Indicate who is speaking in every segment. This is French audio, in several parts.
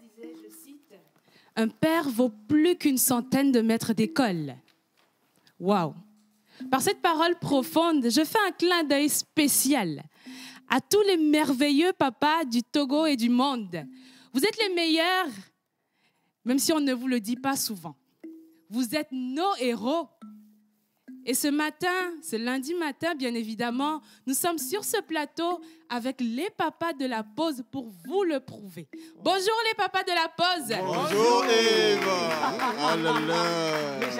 Speaker 1: Disait, je cite, un père vaut plus qu'une centaine de maîtres d'école. Waouh! Par cette parole profonde, je fais un clin d'œil spécial à tous les merveilleux papas du Togo et du monde. Vous êtes les meilleurs, même si on ne vous le dit pas souvent. Vous êtes nos héros. Et ce matin, ce lundi matin, bien évidemment, nous sommes sur ce plateau avec les papas de la pause pour vous le prouver. Bonjour les papas de la pause.
Speaker 2: Bonjour Eva. Ah là là.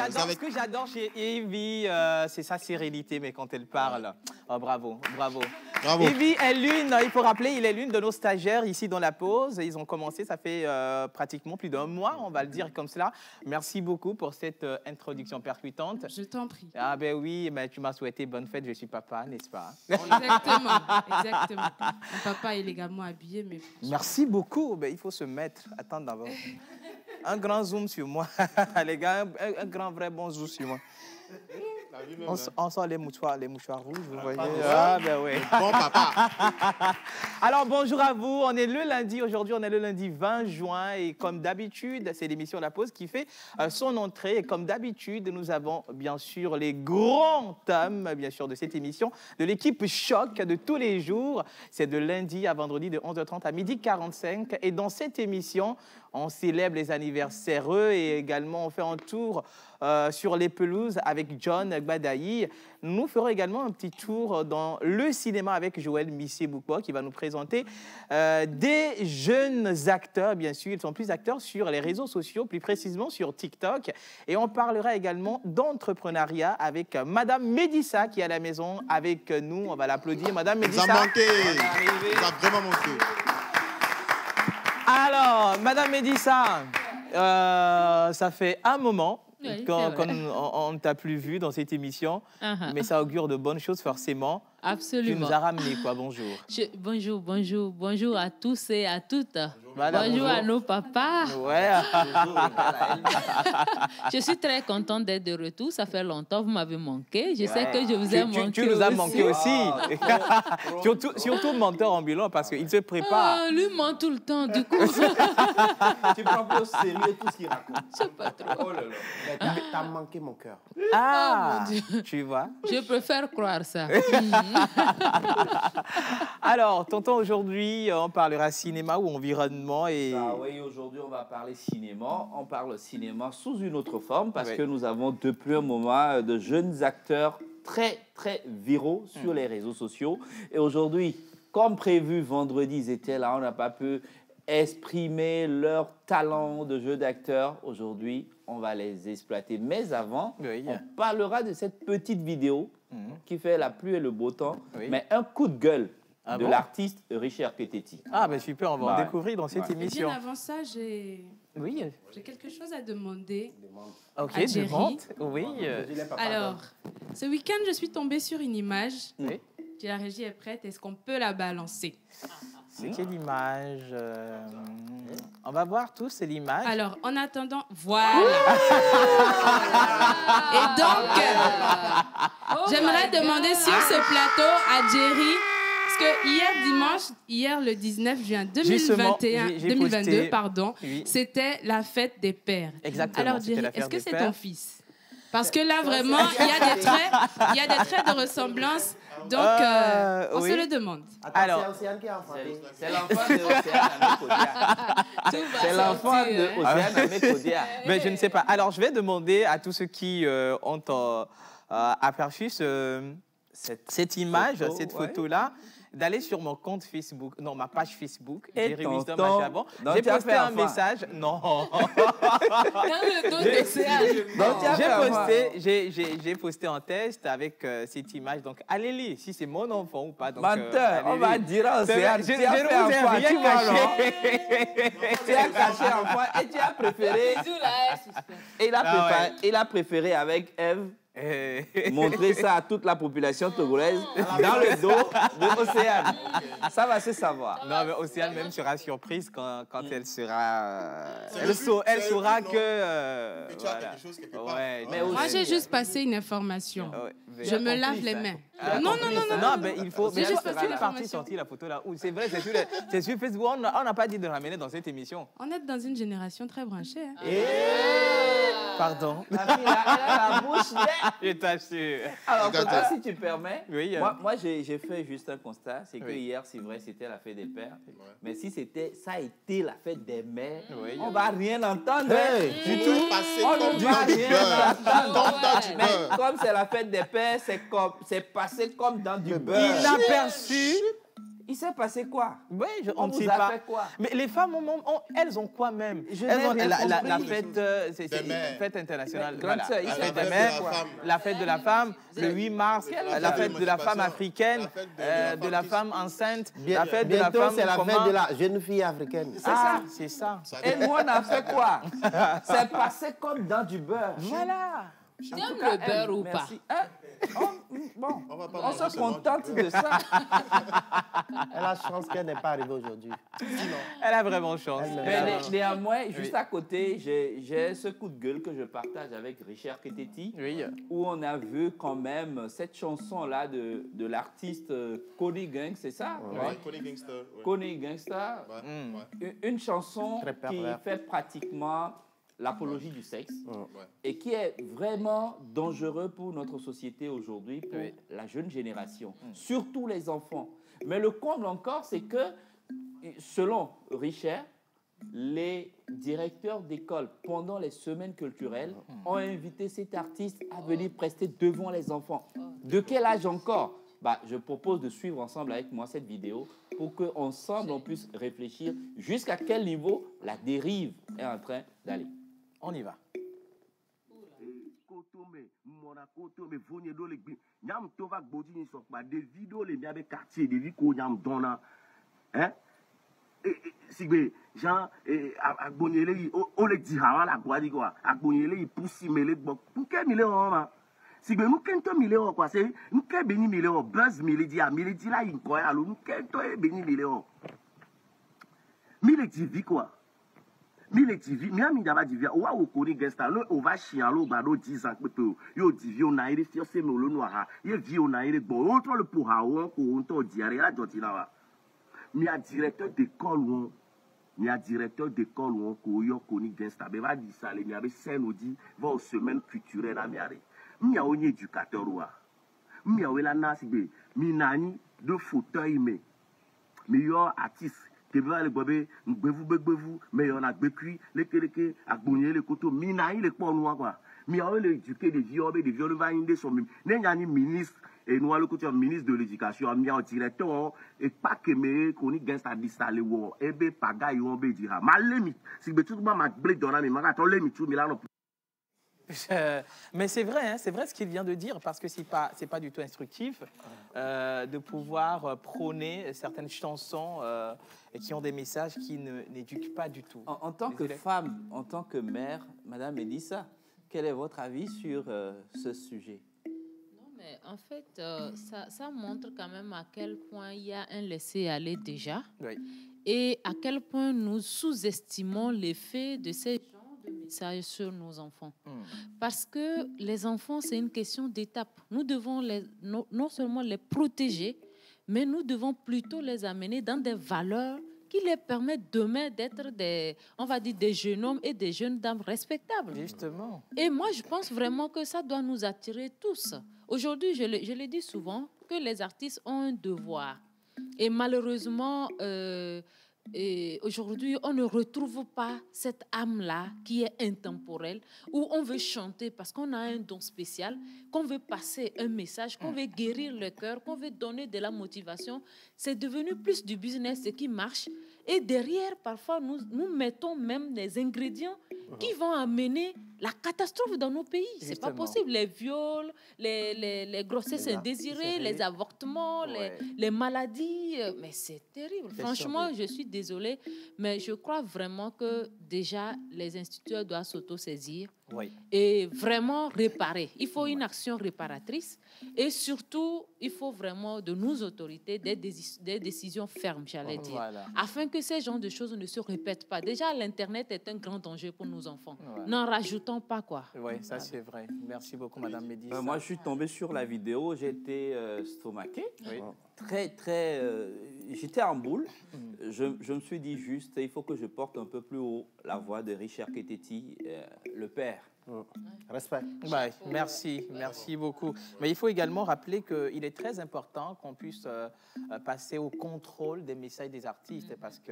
Speaker 3: Ce que j'adore chez Evie, c'est sa sérénité, mais quand elle parle. Oh, bravo, bravo.
Speaker 2: Bravo.
Speaker 3: Evie est l'une, il faut rappeler, il est l'une de nos stagiaires ici dans la pause. Ils ont commencé, ça fait pratiquement plus d'un mois, on va le dire comme cela. Merci beaucoup pour cette introduction percutante.
Speaker 1: Je t'en prie.
Speaker 3: Ah ben oui, ben, tu m'as souhaité bonne fête, je suis papa, n'est-ce pas?
Speaker 1: Exactement, exactement. Mon papa est élégamment habillé, mais...
Speaker 3: Merci beaucoup, ben, il faut se mettre. Attends d'abord. Un grand zoom sur moi. Les gars, un grand vrai bon zoom sur moi. On sort les mouchoirs rouges, vous voyez. Ah ben oui.
Speaker 2: Bon papa.
Speaker 3: Alors bonjour à vous, on est le lundi, aujourd'hui on est le lundi 20 juin et comme d'habitude, c'est l'émission La Pause qui fait son entrée et comme d'habitude, nous avons bien sûr les grands thèmes bien sûr de cette émission, de l'équipe Choc de tous les jours. C'est de lundi à vendredi de 11h30 à 12h45 et dans cette émission, on célèbre les anniversaires et également on fait un tour sur les pelouses avec John Gbadayi. Nous ferons également un petit tour dans le cinéma avec Joël Missier-Boukwa qui va nous présenter des jeunes acteurs, bien sûr. Ils sont plus acteurs sur les réseaux sociaux, plus précisément sur TikTok. Et on parlera également d'entrepreneuriat avec Madame Médissa qui est à la maison avec nous. On va l'applaudir. Madame Médissa.
Speaker 2: Ça a manqué. Ça a vraiment manqué.
Speaker 3: Alors, Madame Médissa, ça fait un moment
Speaker 4: oui,
Speaker 3: qu'on ne t'a plus vu dans cette émission, mais ça augure de bonnes choses forcément.
Speaker 4: Absolument.
Speaker 3: Tu nous as ramené quoi? Bonjour.
Speaker 4: Bonjour à tous et à toutes.
Speaker 3: Bonjour
Speaker 4: à nos papas.
Speaker 3: Ouais.
Speaker 4: Je suis très contente d'être de retour. Ça fait longtemps, vous m'avez manqué. Je sais que je vous ai manqué.
Speaker 3: Tu nous as manqué aussi. surtout le menteur ambulant parce qu'il se prépare.
Speaker 4: Lui ment tout le temps, du coup.
Speaker 5: Tu prends pas au sérieux tout ce qu'il raconte.
Speaker 4: Je sais pas trop.
Speaker 5: Oh là là. T'as manqué mon cœur.
Speaker 3: Ah,
Speaker 4: oh, mon Dieu.
Speaker 3: Tu vois.
Speaker 4: Je préfère croire ça.
Speaker 3: Alors, tonton, aujourd'hui, on parlera cinéma ou environnement et...
Speaker 5: Ah oui, aujourd'hui, on va parler cinéma. On parle cinéma sous une autre forme parce que nous avons depuis un moment de jeunes acteurs très, très viraux sur les réseaux sociaux. Et aujourd'hui, comme prévu, vendredi, ils étaient là. On n'a pas pu exprimer leur talent de jeu d'acteur. Aujourd'hui, on va les exploiter. Mais avant, on parlera de cette petite vidéo qui fait la pluie et le beau temps, mais un coup de gueule de l'artiste Richard Keteti.
Speaker 3: Ah, ben super, on va en découvrir dans cette émission.
Speaker 1: Bien avant ça, j'ai quelque chose à demander à Jerry.
Speaker 3: Oui.
Speaker 1: Alors, ce week-end, je suis tombée sur une image.
Speaker 3: Oui.
Speaker 1: La régie est prête, est-ce qu'on peut la balancer?
Speaker 3: C'est quelle image? On va voir tous l'image.
Speaker 1: Alors, en attendant, voilà. Et donc, j'aimerais demander sur ce plateau à Jerry, parce que hier le 19 juin 2022, c'était la fête des pères.
Speaker 3: Exactement.
Speaker 1: Alors, Jerry, est-ce que c'est ton fils? Parce que là, vraiment, il y a des traits de ressemblance. Donc, on se le demande.
Speaker 3: Alors,
Speaker 5: c'est l'enfant de Océane Amécodia. C'est l'enfant de Océane Amécodia.
Speaker 3: Mais je ne sais pas. Alors, je vais demander à tous ceux qui ont aperçu cette image, cette photo-là. d'aller sur mon compte Facebook, non, ma page Facebook, Jérémy
Speaker 5: tonton,
Speaker 3: Machabon.
Speaker 5: donc
Speaker 3: J'ai
Speaker 5: tu as
Speaker 3: posté
Speaker 5: fait
Speaker 3: un
Speaker 5: enfant.
Speaker 3: message. Non.
Speaker 1: Dans le dos d'Océane.
Speaker 5: Donc, tu as fait enfant.
Speaker 3: J'ai posté un test avec cette image. Donc, allez lire si c'est mon enfant ou pas. Donc,
Speaker 5: Menteur, on va dire à Océane, tu
Speaker 3: Je
Speaker 5: as
Speaker 3: ne
Speaker 5: fait
Speaker 3: vous ai
Speaker 5: enfant,
Speaker 3: rien
Speaker 5: tu vois, non?
Speaker 3: caché.
Speaker 5: Tu as caché enfant et tu as préféré, il a préféré avec Ève montrer ça à toute la population togolaise dans le dos de Océane. Ça va se savoir.
Speaker 3: Non, mais Océane même sera surprise quand elle sera... elle saura que...
Speaker 2: Et tu as quelque chose quelque part.
Speaker 3: Ouais,
Speaker 5: Mais
Speaker 1: Moi,
Speaker 5: aussi-
Speaker 1: j'ai juste passé une information.
Speaker 3: ouais.
Speaker 1: Je me lave les mains. Non,
Speaker 3: Non, mais il faut...
Speaker 1: C'est
Speaker 3: Mais
Speaker 1: juste
Speaker 3: c'est
Speaker 1: parce que
Speaker 3: la partie
Speaker 1: l'information-
Speaker 3: sortie, la photo là. Où c'est vrai, c'est sur Facebook. On n'a pas dit de ramener dans cette émission.
Speaker 1: On est dans une génération très branchée. Hein.
Speaker 3: Pardon.
Speaker 5: La fille, elle a la bouche nette.
Speaker 3: Je t'assure.
Speaker 5: Alors,
Speaker 2: Regarde.
Speaker 5: toi, si tu permets,
Speaker 3: Oui,
Speaker 5: moi j'ai fait juste un constat, c'est que
Speaker 3: Oui.
Speaker 5: hier, c'est vrai, c'était la fête des pères, mais si ça a été la fête des mères,
Speaker 3: Oui.
Speaker 5: on va rien entendre.
Speaker 2: Hey,
Speaker 5: Du
Speaker 2: tu
Speaker 5: tout.
Speaker 2: es passé
Speaker 5: On
Speaker 2: comme
Speaker 5: ne
Speaker 2: dans
Speaker 5: va
Speaker 2: du
Speaker 5: rien
Speaker 2: beurre.
Speaker 5: entendre.
Speaker 2: Comme dans du
Speaker 5: Mais
Speaker 2: beurre.
Speaker 5: comme c'est la fête des pères, c'est passé comme dans du beurre.
Speaker 3: Inaperçu.
Speaker 5: Il s'est passé quoi?
Speaker 3: Oui,
Speaker 5: On
Speaker 3: on ne
Speaker 5: vous
Speaker 3: sait
Speaker 5: a
Speaker 3: pas.
Speaker 5: fait quoi?
Speaker 3: Mais les femmes, elles ont quoi même?
Speaker 5: Je
Speaker 3: Elles
Speaker 5: n'ai
Speaker 3: ont
Speaker 5: rien
Speaker 3: la
Speaker 5: compris.
Speaker 3: fête, c'est
Speaker 2: Des
Speaker 3: une
Speaker 2: mères.
Speaker 3: fête internationale.
Speaker 5: Mais grande
Speaker 3: Voilà.
Speaker 5: sœur, il
Speaker 3: La
Speaker 5: s'est
Speaker 3: fête des
Speaker 2: fait
Speaker 3: mères,
Speaker 2: de la femme.
Speaker 3: la fête de la femme, le 8 mars, la fête de la femme africaine,
Speaker 2: La fête
Speaker 3: de la femme enceinte,
Speaker 6: Bien-
Speaker 3: la fête de la
Speaker 6: bientôt,
Speaker 3: femme
Speaker 6: c'est la fête
Speaker 3: comment-
Speaker 6: de la jeune fille africaine.
Speaker 3: C'est ça.
Speaker 5: Et nous, on a fait quoi? C'est passé comme dans du beurre.
Speaker 3: Voilà.
Speaker 4: Tu aimes le beurre ou pas?
Speaker 5: Merci. Hein? Bon,
Speaker 2: On va pas
Speaker 5: on
Speaker 2: manger
Speaker 5: se
Speaker 2: seulement
Speaker 5: contente
Speaker 2: du
Speaker 5: de ça.
Speaker 6: Elle a chance qu'elle n'est pas arrivée aujourd'hui.
Speaker 3: Elle a vraiment chance.
Speaker 5: Mais néanmoins, juste à côté, j'ai ce coup de gueule que je partage avec Richard Keteti,
Speaker 3: Oui.
Speaker 5: où on a vu quand même cette chanson-là de l'artiste Connie Gang, c'est ça?
Speaker 2: Ouais, Connie Gangster. Ouais.
Speaker 5: Connie Gangsta,
Speaker 2: Ouais, ouais.
Speaker 5: une chanson
Speaker 6: Très
Speaker 5: qui
Speaker 6: pervers.
Speaker 5: fait pratiquement l'apologie du sexe
Speaker 2: Ouais.
Speaker 5: et qui est vraiment dangereux pour notre société aujourd'hui, pour
Speaker 3: Oui.
Speaker 5: la jeune génération, surtout les enfants. Mais le comble encore, c'est que, selon Richard, les directeurs d'école, pendant les semaines culturelles, ont invité cet artiste à venir prester devant les enfants. De quel âge encore? Je propose de suivre ensemble avec moi cette vidéo pour qu'ensemble on puisse réfléchir jusqu'à quel niveau la dérive est en train d'aller.
Speaker 3: On y va.
Speaker 7: Sigbe Jean agbonyele yi o le di hawa la gwadi kwa agbonyele yi pusi mele gbo nke mile o ma sigbe nu kento mile o kwa se nke beni mile o buzz mile di la yi ko ya lo nu kento e beni mile o mile di vi kwa mile di vi mi ami daba di vi o wa wo ko ni gesta lo o va chian lo gba do 10 ans pe to yo di vi o na ire fi o se me lo nu aha ye vi o na ire gbo o to le pour ha o ko o to di are la joti na wa mi a directeur d'école ou mi a directeur d'école ou ko yo ko ni gangsta be va di sale mi a be scène odi va aux semaines culturelles na mi are mi a onye éducateur wa mi a wela na sigbe mi nani de fauteuil me mi yo artiste ke be va le bobe ngbevu me yo na gbekui lekeleke agbonye le koto mi nani le pon wa kwa mi a le éduquer des vieux le va inde so mi ne nyani ministre et nous allons écouter ministre de l'éducation, mi en directeur et pas que me koni gangsta disale wo ebe paga yo be dira malemi si be tout ma blé dona mi maka to le mi tout mi la no.
Speaker 3: Mais c'est vrai, hein, c'est vrai ce qu'il vient de dire, parce que c'est pas du tout instructif de pouvoir prôner certaines chansons qui ont des messages qui n'éduquent pas du tout.
Speaker 5: En tant que femme, en tant que mère, Madame Mélissa, quel est votre avis sur ce sujet?
Speaker 4: Mais en fait, ça montre quand même à quel point il y a un laisser-aller déjà,
Speaker 3: Oui.
Speaker 4: et à quel point nous sous-estimons l'effet de ces genres de messages sur nos enfants. Parce que les enfants, c'est une question d'étape. Nous devons non seulement les protéger, mais nous devons plutôt les amener dans des valeurs qui les permettent demain d'être des jeunes hommes et des jeunes dames respectables.
Speaker 3: Justement.
Speaker 4: Et moi, je pense vraiment que ça doit nous attirer tous. Aujourd'hui, je le dis souvent, que les artistes ont un devoir. Et malheureusement, Et aujourd'hui, on ne retrouve pas cette âme-là qui est intemporelle, où on veut chanter parce qu'on a un don spécial, qu'on veut passer un message, qu'on veut guérir le cœur, qu'on veut donner de la motivation. C'est devenu plus du business, ce qui marche. Et derrière, parfois, nous mettons même des ingrédients qui vont amener la catastrophe dans nos pays. Ce n'est pas possible. Les viols, les grossesses indésirées, les avortements, les maladies. Mais c'est terrible. Franchement, je suis désolée, mais je crois vraiment que déjà, les instituteurs doivent s'auto-saisir et vraiment réparer. Il faut une action réparatrice et surtout, il faut vraiment de nos autorités des décisions fermes, j'allais dire, afin que ces genres de choses ne se répètent pas. Déjà, l'Internet est un grand danger pour nos enfants. N'en rajoutons pas, quoi.
Speaker 3: Oui, ça c'est vrai. Merci beaucoup, Madame Médis.
Speaker 5: Moi, je suis tombé sur la vidéo, j'ai été stomaqué. Très, j'étais en boule. Je me suis dit juste, il faut que je porte un peu plus haut la voix de Richard Keteti, le père.
Speaker 6: Respect.
Speaker 3: Merci beaucoup. Mais il faut également rappeler qu'il est très important qu'on puisse passer au contrôle des messages des artistes parce que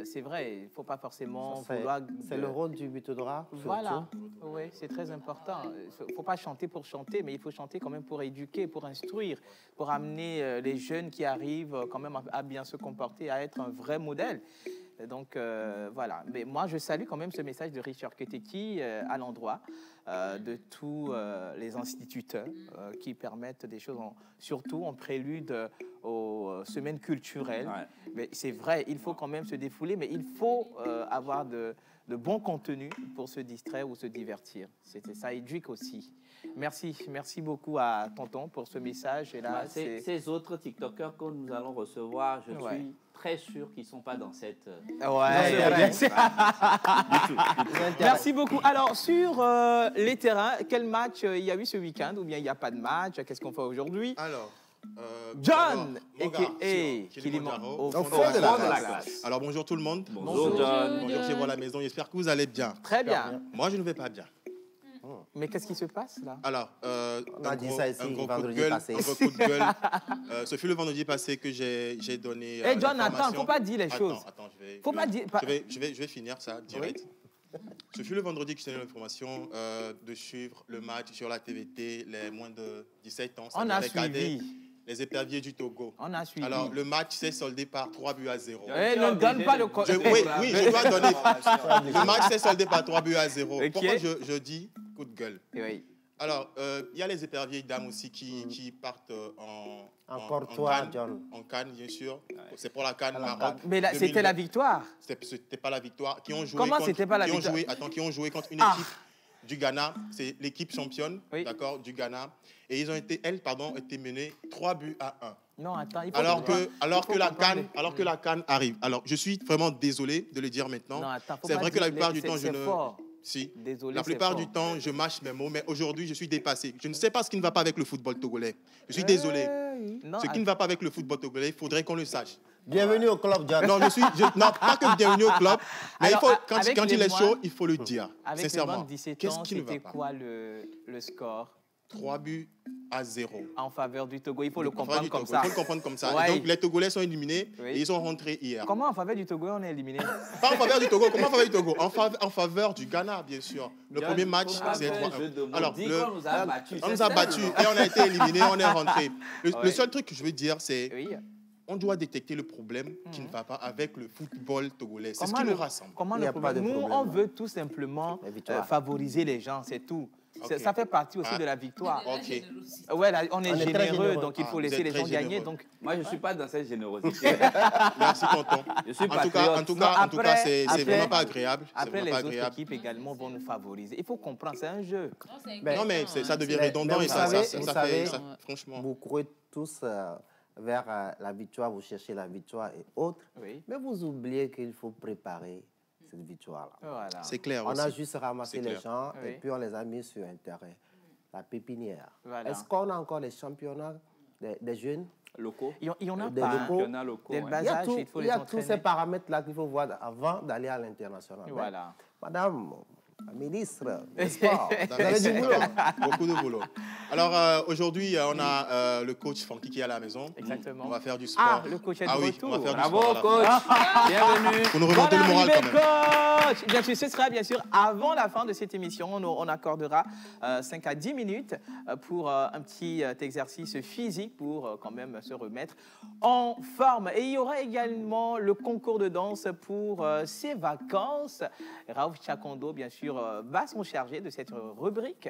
Speaker 3: c'est vrai, il ne faut pas forcément vouloir...
Speaker 6: C'est le rôle du butorat.
Speaker 3: Voilà, oui, c'est très important. Il ne faut pas chanter pour chanter, mais il faut chanter quand même pour éduquer, pour instruire, pour amener les jeunes qui arrivent quand même à bien se comporter, à être un vrai modèle. Donc, voilà. Mais moi, je salue quand même ce message de Richard Keteti à l'endroit de tous les instituteurs qui permettent des choses, surtout en prélude aux semaines culturelles. Mais c'est vrai, il faut quand même se défouler, mais il faut avoir de bons contenus pour se distraire ou se divertir. Ça éduque aussi. Merci beaucoup à Tonton pour ce message. Et là,
Speaker 5: ces autres TikTokers que nous allons recevoir, je suis très sûr qu'ils ne sont pas dans cette...
Speaker 3: Merci beaucoup. Alors, sur les terrains, quel match il y a eu ce week-end ou bien il n'y a pas de match? Qu'est-ce qu'on fait aujourd'hui?
Speaker 2: Alors,
Speaker 3: John
Speaker 2: Kilimanjaro, au fond de la classe. Alors, bonjour tout le monde.
Speaker 5: Bonjour John.
Speaker 2: Bonjour chez vous à la maison. J'espère que vous allez bien.
Speaker 3: Très bien.
Speaker 2: Moi, je ne vais pas bien.
Speaker 3: Mais qu'est-ce qui se passe là?
Speaker 2: Alors,
Speaker 6: on a dit ça ici vendredi passé.
Speaker 2: Un gros coup de gueule. Ce fut le vendredi passé que j'ai donné.
Speaker 3: Hey John, attends, il ne faut pas dire les choses.
Speaker 2: Attends, je vais finir ça direct. Ce fut le vendredi que j'ai donné l'information de suivre le match sur la TVT, les moins de 17 ans.
Speaker 3: On a suivi.
Speaker 2: Les éperviers du Togo.
Speaker 3: On a suivi.
Speaker 2: Alors, le match s'est soldé par 3-0.
Speaker 3: Ne donne pas le...
Speaker 2: Oui, je dois donner. Le match s'est soldé par 3-0. Okay. Pourquoi je dis coup de gueule? Alors, il y a les éperviers dames aussi qui partent en Cannes, bien sûr. C'est pour la Cannes Maroc.
Speaker 3: Mais c'était la victoire.
Speaker 2: C'était pas la victoire.
Speaker 3: Comment c'était pas la victoire?
Speaker 2: Qui ont joué contre une équipe du Ghana. C'est l'équipe championne, d'accord, du Ghana. Et ils ont été menées 3-1.
Speaker 3: Non, attends,
Speaker 2: alors que la CAN arrive. Alors, je suis vraiment désolé de le dire maintenant. C'est vrai que la plupart du temps, la plupart du temps, je mâche mes mots, mais aujourd'hui, je suis dépassé. Je ne sais pas ce qui ne va pas avec le football togolais. Je suis désolé. Ce qui ne va pas avec le football togolais, il faudrait qu'on le sache.
Speaker 6: Bienvenue au club, John.
Speaker 2: Non, non, pas que bienvenue au club, mais quand il est chaud, il faut le dire.
Speaker 3: Avec
Speaker 2: sincèrement.
Speaker 3: Qu'est-ce qui ne va pas? C'était quoi le score?
Speaker 2: 3-0.
Speaker 3: En faveur du Togo. Il faut le comprendre comme ça.
Speaker 2: Il faut le comprendre comme ça. Et donc, les Togolais sont éliminés et ils sont rentrés hier.
Speaker 3: Comment en faveur du Togo, on est éliminé?
Speaker 2: Pas en faveur du Togo. Comment en faveur du Togo? En faveur du Ghana, bien sûr. Le premier match, c'est 3-1. Alors, on nous a battus et on a été éliminés, on est rentrés. Le seul truc que je veux dire, c'est... On doit détecter le problème qui ne va pas avec le football togolais. C'est ce qui nous rassemble.
Speaker 3: Comment le problème? Nous, on veut tout simplement favoriser les gens, c'est tout. Okay. Ça fait partie aussi de la victoire.
Speaker 2: Okay.
Speaker 3: Ouais, là, on est généreux, donc il faut laisser les gens gagner. Donc...
Speaker 5: Moi, je ne suis pas dans cette générosité.
Speaker 2: Merci, tonton.
Speaker 5: Je suis
Speaker 2: en tout cas, c'est vraiment pas agréable.
Speaker 3: Après, les autres équipes également vont nous favoriser. Il faut comprendre, c'est un jeu.
Speaker 2: Non, mais ça devient redondant et ça fait, franchement.
Speaker 6: Vous courez tous vers la victoire, vous cherchez la victoire et autres. Mais vous oubliez qu'il faut préparer cette victoire-là.
Speaker 3: Voilà.
Speaker 2: C'est clair.
Speaker 6: On a juste ramassé les gens et puis on les a mis sur un terrain. La pépinière. Voilà. Est-ce qu'on a encore des championnats des jeunes
Speaker 5: locaux?
Speaker 3: Il y en a
Speaker 6: des
Speaker 3: pas.
Speaker 6: Locaux. Il y a tous ces paramètres-là qu'il faut voir avant d'aller à l'international. Voilà. Madame la ministre des Sports, vous avez du boulot.
Speaker 2: Beaucoup de boulot. Alors, aujourd'hui, on a le coach Funky qui est à la maison.
Speaker 3: Exactement.
Speaker 2: On va faire du sport.
Speaker 3: Ah, le coach est de retour.
Speaker 2: On va faire
Speaker 3: Bravo,
Speaker 2: du sport.
Speaker 3: coach. Bienvenue.
Speaker 2: Pour nous remonter le moral quand même.
Speaker 3: Coach. Bien sûr, ce sera bien sûr avant la fin de cette émission. On accordera 5 à 10 minutes pour un petit exercice physique pour quand même se remettre en forme. Et il y aura également le concours de danse pour ces vacances. Raouf Chakondo, bien sûr, va s'en charger de cette rubrique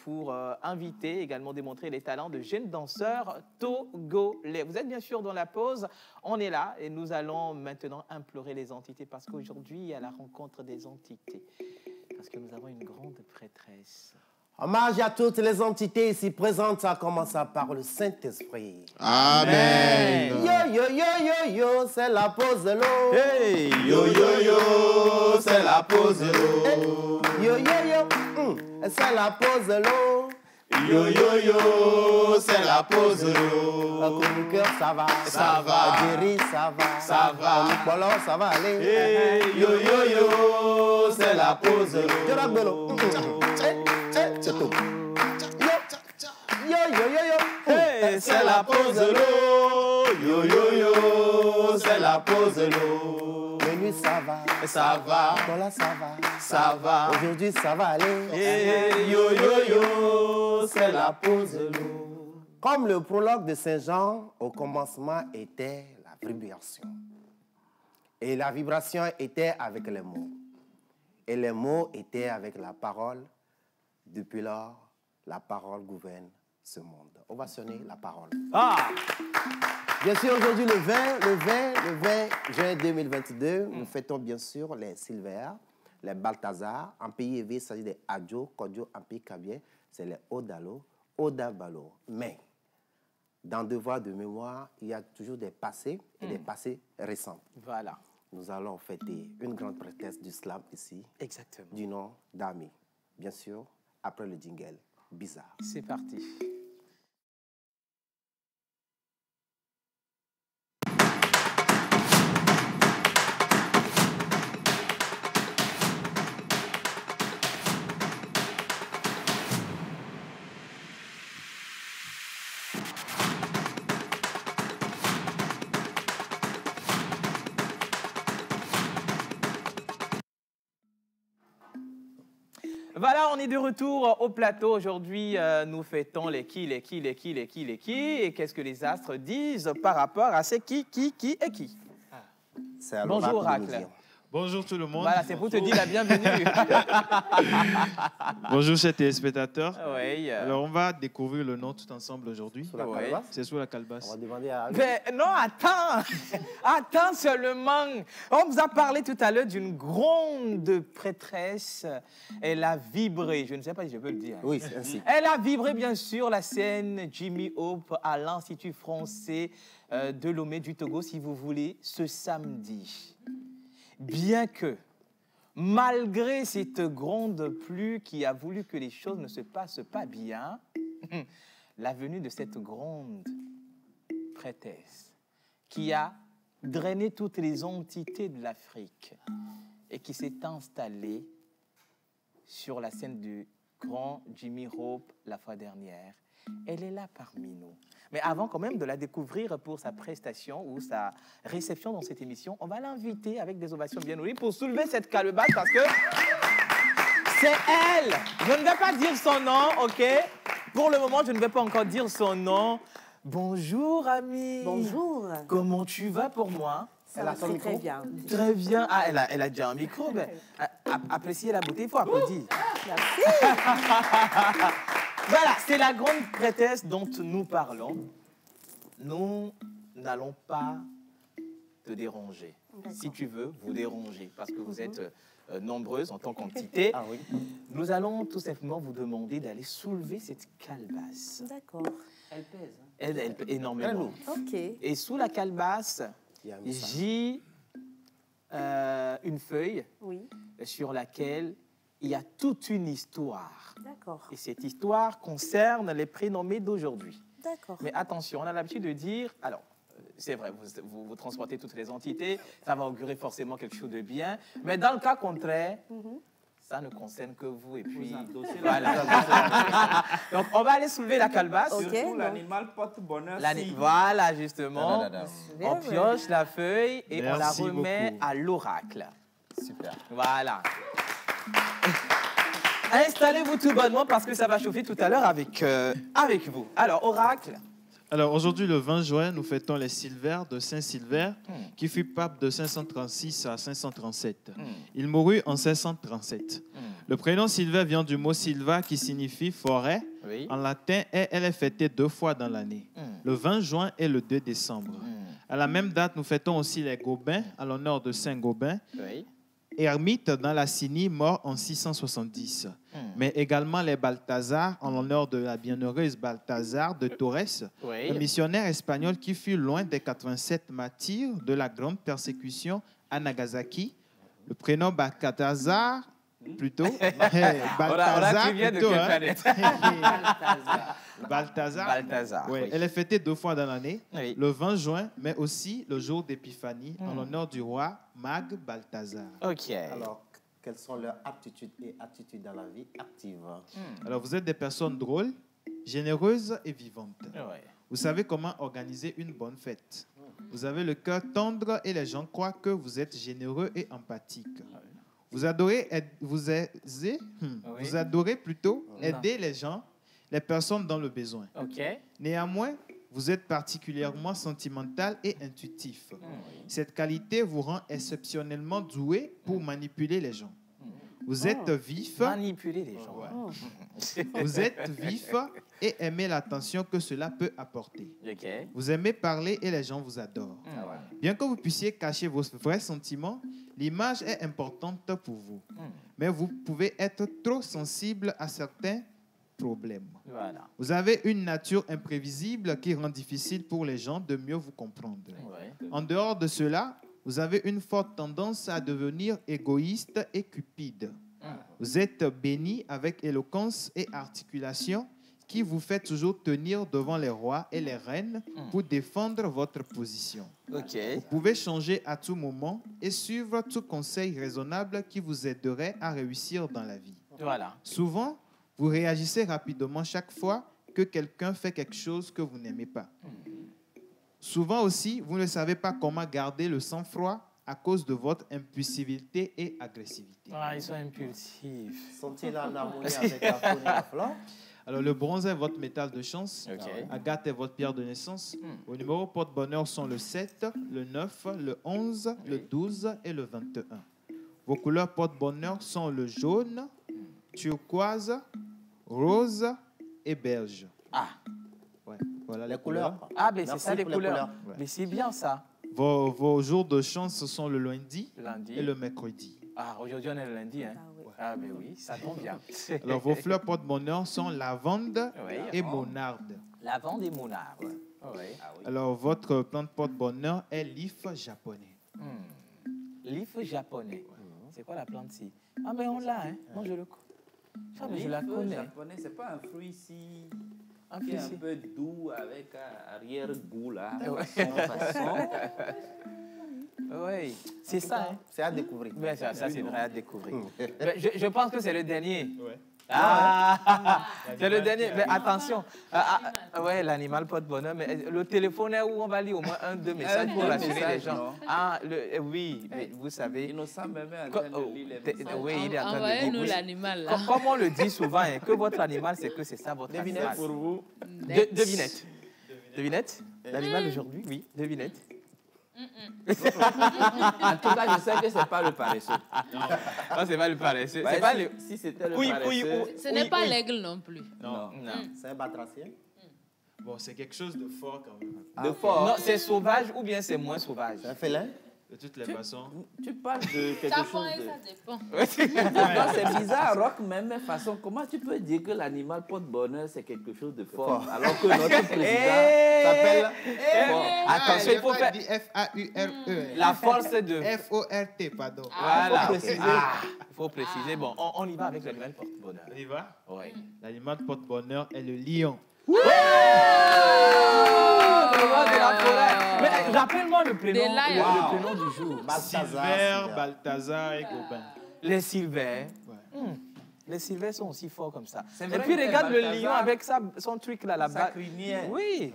Speaker 3: pour inviter, également démontrer les talents de jeunes danseurs togolais. Vous êtes bien sûr dans la pause, on est là et nous allons maintenant implorer les entités parce qu'aujourd'hui, il y a la rencontre des entités. Parce que nous avons une grande prêtresse.
Speaker 6: Hommage à toutes les entités ici présentes, ça commence par le Saint-Esprit.
Speaker 2: Amen.
Speaker 6: Yo, yo, yo, yo, yo, c'est la pause de l'eau.
Speaker 2: Hey, yo, yo, yo, c'est la pause de l'eau.
Speaker 6: Yo, yo, yo, c'est la pause de l'eau.
Speaker 2: Yo, yo, yo, c'est la pause de l'eau.
Speaker 6: Chroniqueur, ça va.
Speaker 2: Ça va.
Speaker 6: Jerry, ça va.
Speaker 2: Ça va.
Speaker 6: Nicolas, ça va aller.
Speaker 2: Hey, yo, yo, yo, c'est la pause de l'eau.
Speaker 6: C'est tout. Yo, yo, yo, yo.
Speaker 2: Hey, c'est la pause de l'eau. Yo, yo, yo, c'est la pause de l'eau.
Speaker 6: Minuit, ça va.
Speaker 2: Ça va.
Speaker 6: Nicolas, ça va.
Speaker 2: Ça va.
Speaker 6: Aujourd'hui, ça va aller.
Speaker 2: Hey, yo, yo, yo, c'est la pause de l'eau.
Speaker 6: Comme le prologue de Saint Jean, au commencement était la vibration. Et la vibration était avec les mots. Et les mots étaient avec la parole. Depuis lors, la parole gouverne ce monde. On va sonner la parole.
Speaker 3: Ah!
Speaker 6: Bien sûr, aujourd'hui, le 20 juin 2022, nous fêtons bien sûr les Silver, les Balthazar. En pays élevé, il s'agit des Adjo, Kodjo, en pays Kabien, c'est les Odalo, Odabalo. Mais, dans Devoir de mémoire, il y a toujours des passés et des passés récents.
Speaker 3: Voilà.
Speaker 6: Nous allons fêter une grande prêtresse du slam ici.
Speaker 3: Exactement.
Speaker 6: Du nom d'Ami. Bien sûr, après le jingle. Bizarre.
Speaker 3: C'est parti. Voilà, on est de retour au plateau. Aujourd'hui, nous fêtons les qui. Et qu'est-ce que les astres disent par rapport à ces qui et qui? Bonjour, Oracle.
Speaker 8: Bonjour tout le monde.
Speaker 3: Voilà, c'est pour te dire la bienvenue.
Speaker 8: Bonjour chers téléspectateurs.
Speaker 3: Oui.
Speaker 8: Alors, on va découvrir le nom tout ensemble aujourd'hui.
Speaker 6: Sous la calebasse?
Speaker 8: C'est sous la calebasse.
Speaker 6: On va demander à...
Speaker 3: Mais non, attends. Attends seulement. On vous a parlé tout à l'heure d'une grande prêtresse. Elle a vibré, je ne sais pas si je peux le dire.
Speaker 6: Oui, c'est ainsi.
Speaker 3: Elle a vibré, bien sûr, la scène Jimmy Hope à l'Institut français de Lomé du Togo, si vous voulez, ce samedi. Bien que, malgré cette grande pluie qui a voulu que les choses ne se passent pas bien, la venue de cette grande prêtresse qui a drainé toutes les entités de l'Afrique et qui s'est installée sur la scène du grand Jimmy Hope la fois dernière, elle est là parmi nous. Mais avant quand même de la découvrir pour sa prestation ou sa réception dans cette émission, on va l'inviter avec des ovations bien nourries pour soulever cette calebasse parce que c'est elle. Je ne vais pas dire son nom, ok? Pour le moment, je ne vais pas encore dire son nom. Bonjour, Ami.
Speaker 9: Bonjour.
Speaker 3: Comment tu vas pour moi?
Speaker 9: Ça va très bien.
Speaker 3: Très bien. Ah, elle a déjà un micro. Mais, appréciez la beauté, il faut applaudir.
Speaker 9: Merci.
Speaker 3: Voilà, c'est la grande prêtresse dont nous parlons. Nous n'allons pas te déranger. Si tu veux, vous déranger, parce que vous êtes nombreuses en tant qu'entité.
Speaker 6: Ah oui.
Speaker 3: Nous allons tout simplement vous demander d'aller soulever cette calebasse.
Speaker 9: D'accord.
Speaker 3: Elle pèse. Elle pèse énormément.
Speaker 9: Ok.
Speaker 3: Et sous la calebasse, j'ai une feuille sur laquelle il y a toute une histoire.
Speaker 9: D'accord.
Speaker 3: Et cette histoire concerne les prénommés d'aujourd'hui.
Speaker 9: D'accord.
Speaker 3: Mais attention, on a l'habitude de dire... Alors, c'est vrai, vous transportez toutes les entités, ça va augurer forcément quelque chose de bien. Mais dans le cas contraire, ça ne concerne que vous. Et puis, voilà. Donc, on va aller soulever la calebasse.
Speaker 5: Surtout l'animal porte-bonheur.
Speaker 3: Voilà, justement. On pioche la feuille et
Speaker 8: Merci
Speaker 3: on la remet
Speaker 8: beaucoup.
Speaker 3: à l'oracle.
Speaker 6: Super.
Speaker 3: Voilà. Installez-vous tout bonnement parce que ça va chauffer tout à l'heure avec vous. Alors, oracle.
Speaker 8: Alors aujourd'hui, le 20 juin, nous fêtons les Silvères de Saint-Silvère, qui fut pape de 536 à 537. Il mourut en 537. Le prénom Silvère vient du mot silva qui signifie forêt en latin et elle est fêtée 2 fois dans l'année, le 20 juin et le 2 décembre. À la même date, nous fêtons aussi les Gobains en l'honneur de Saint Gobain. Ermite dans la Cynie, mort en 670. Mais également les Balthazar, en l'honneur de la bienheureuse Balthazar de Torres, un missionnaire espagnol qui fut loin des 87 martyrs de la grande persécution à Nagasaki. Le prénom Balthazar, plutôt.
Speaker 3: Balthazar, plutôt.
Speaker 8: Balthazar. Oui. Elle est fêtée 2 fois dans l'année, le 20 juin, mais aussi le jour d'Épiphanie, en l'honneur du roi Mag Balthazar.
Speaker 3: OK.
Speaker 6: Alors, quelles sont leurs aptitudes et attitudes dans la vie active?
Speaker 8: Alors, vous êtes des personnes drôles, généreuses et vivantes. Vous savez comment organiser une bonne fête. Vous avez le cœur tendre et les gens croient que vous êtes généreux et empathique. Vous adorez plutôt aider les gens, les personnes dans le besoin. Néanmoins, vous êtes particulièrement sentimental et intuitif. Cette qualité vous rend exceptionnellement doué pour manipuler les gens. Vous êtes vif.
Speaker 3: Manipuler les gens.
Speaker 8: Vous êtes vif et aimez l'attention que cela peut apporter. Vous aimez parler et les gens vous adorent. Bien que vous puissiez cacher vos vrais sentiments, l'image est importante pour vous. Mais vous pouvez être trop sensible à certains problèmes. Vous avez une nature imprévisible qui rend difficile pour les gens de mieux vous comprendre. En dehors de cela, vous avez une forte tendance à devenir égoïste et cupide. Vous êtes béni avec éloquence et articulation qui vous fait toujours tenir devant les rois et les reines pour défendre votre position. Vous pouvez changer à tout moment et suivre tout conseil raisonnable qui vous aiderait à réussir dans la vie. Souvent, vous réagissez rapidement chaque fois que quelqu'un fait quelque chose que vous n'aimez pas. Souvent aussi, vous ne savez pas comment garder le sang-froid à cause de votre impulsivité et agressivité.
Speaker 3: Ils sont impulsifs.
Speaker 6: Sont-ils en harmonie avec la faune et la flore?
Speaker 8: Alors, le bronze est votre métal de chance. Agathe est votre pierre de naissance. Vos numéros porte-bonheur sont le 7, le 9, le 11, le 12 et le 21. Vos couleurs porte-bonheur sont le jaune, turquoise, rose et beige. Voilà les couleurs.
Speaker 3: Mais c'est ça les couleurs. Mais c'est bien ça.
Speaker 8: Vos jours de chance sont le lundi et le mercredi.
Speaker 3: Aujourd'hui on est le lundi. Mais oui, ça tombe bien.
Speaker 8: Alors vos fleurs porte-bonheur sont lavande et monarde.
Speaker 3: Lavande et monarde.
Speaker 8: Alors votre plante porte-bonheur est l'if japonais.
Speaker 3: L'if japonais. C'est quoi la plante-ci? Mais on l'a, hein. Moi je le connais. Je la connais.
Speaker 5: Japonais, c'est pas un fruit ici. Qui est un peu doux avec un arrière-goût là.
Speaker 3: Oui, c'est ça. Hein.
Speaker 6: C'est à découvrir.
Speaker 3: Mais ça c'est vrai à découvrir. Je pense que c'est le dernier. C'est le dernier. Mais attention. L'animal porte-bonheur. Mais le téléphone est où on va lire au moins 1-2 messages pour rassurer les gens. Oui, mais vous savez.
Speaker 5: Innocent même est en train de lire les messages.
Speaker 3: Oui, il est en train de lire.
Speaker 4: Envoyez-nous l'animal là.
Speaker 3: Comme on le dit souvent, que votre animal, c'est que c'est ça votre animal.
Speaker 6: Devinette pour vous.
Speaker 3: Devinette. Devinette. L'animal aujourd'hui, oui. Devinette.
Speaker 5: En tout cas, je sais que c'est pas le paresseux.
Speaker 3: Non, c'est pas le paresseux.
Speaker 5: C'est pas le... Si c'était le paresseux...
Speaker 4: Ce n'est pas l'aigle non plus.
Speaker 8: Non.
Speaker 6: C'est un batracien.
Speaker 8: Bon, c'est quelque chose de fort quand même.
Speaker 5: De fort.
Speaker 3: Non, c'est sauvage ou bien c'est moins sauvage?
Speaker 6: C'est un félin?
Speaker 8: De toutes les façons.
Speaker 5: Tu parles de quelque chose de...
Speaker 4: Ça dépend.
Speaker 5: Non, c'est bizarre, Rock, même façon. Comment tu peux dire que l'animal porte-bonheur, c'est quelque chose de fort, alors que notre président s'appelle fort.
Speaker 3: Attention, il faut faire...
Speaker 8: F-A-U-R-E.
Speaker 3: La force de...
Speaker 8: F-O-R-T, pardon.
Speaker 3: Voilà. Il faut préciser. Bon, on y va avec l'animal porte-bonheur.
Speaker 8: On y va?
Speaker 3: Oui.
Speaker 8: L'animal porte-bonheur est le lion.
Speaker 3: Mais rappelle-moi le prénom,
Speaker 4: le
Speaker 3: prénom du jour.
Speaker 8: Silvère, Balthazar et Gobain.
Speaker 3: Les Silvères. Les Sylvestres sont aussi forts comme ça. Et puis regarde le lion avec son truc là, la
Speaker 5: sa crinière.
Speaker 3: Oui.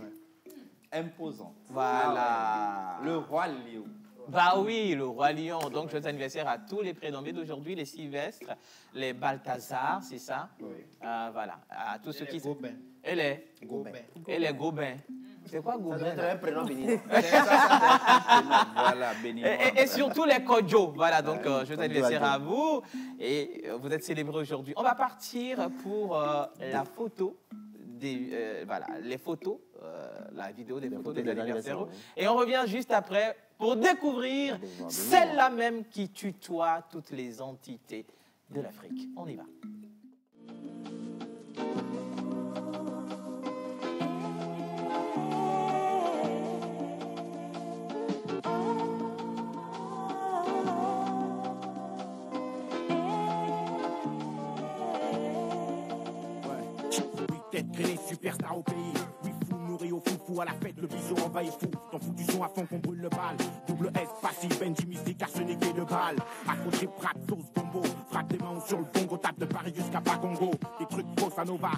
Speaker 5: Imposante.
Speaker 3: Voilà.
Speaker 5: Le roi lion.
Speaker 3: Bah oui, le roi lion. Donc, joyeux anniversaire à tous les prénommés d'aujourd'hui, les Sylvestres, les Balthazar, c'est ça? Oui. Voilà, à tous ceux qui... Et les Gobins. Et les Gobins. C'est quoi Gobin?
Speaker 6: C'est un prénom béninois.
Speaker 5: Voilà, béninois.
Speaker 3: Et surtout les Kodjo. Voilà, donc joyeux anniversaire à vous. Et vous êtes célébrés aujourd'hui. On va partir pour la photo. Voilà, les photos, la vidéo des photos des anniversaires. Et on revient juste après pour découvrir celle-là même qui tutoie toutes les entités de l'Afrique. On y va.
Speaker 10: Tête grêlée, superstar au pays. Oui, fou, nourri au fou, à la fête, le bison envahit fou. T'en fous du son à fond qu'on brûle le bal. Double S, passif, Benji mystique, arsenic et de balle. Accroché, frappe, sauce, bombo. Frappe des mains sur le bongo, tape de Paris jusqu'à Pacongo. Des trucs bossa nova,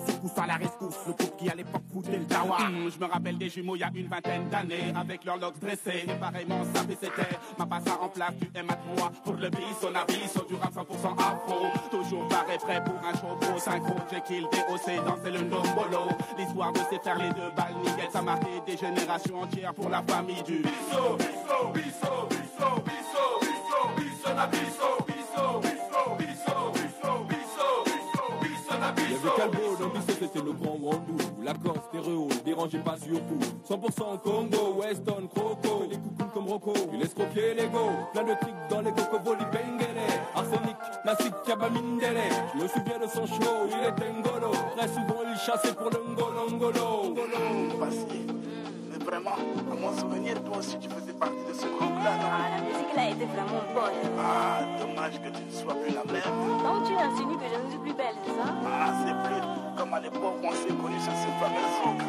Speaker 10: secousse à la rescousse. Le groupe qui à l'époque foutait le dawa. Je me rappelle des jumeaux il y a une vingtaine d'années. Avec leurs locks dressés, et pareillement savait c'était. Ma passe en place, tu aimes à moi. Pour le bis, on abysse, du rap 100% afro. Toujours pareil, prêt pour un show pro. Synchro, j'ai kill, DOC, danser le nombolo. L'histoire de ces frères, les deux balles, nickel, ça marqué des générations entières pour la famille du bisso, bisso, bisso, bisso, bisso, bisso, bisso, la bisso, bisso, bisso, bisso, bisso, bisso, bisso, la bisso. Il y avait Calbo, dans Bisso, c'était le grand Wandou. L'accord stéréo, dérangez pas surtout. 100% Congo, Weston, Croco. Les coucous comme Rocco, il laisse croquer les go. Plein de tricks dans les cocobos, les bengele. Arsenic, Nassik, Kabamindele. Je me souviens de son show, il était ngolo. Très souvent, il chassait pour le ngolo. Mais vraiment, à mon souvenir, toi aussi, tu faisais partie de ce groupe-là, non?
Speaker 11: La musique là était vraiment bonne.
Speaker 10: Dommage que tu ne sois plus la même.
Speaker 11: Donc tu insinues que je ne suis plus belle, c'est ça?
Speaker 10: C'est plus comme à l'époque où on s'est connus sur ces fameuses routes.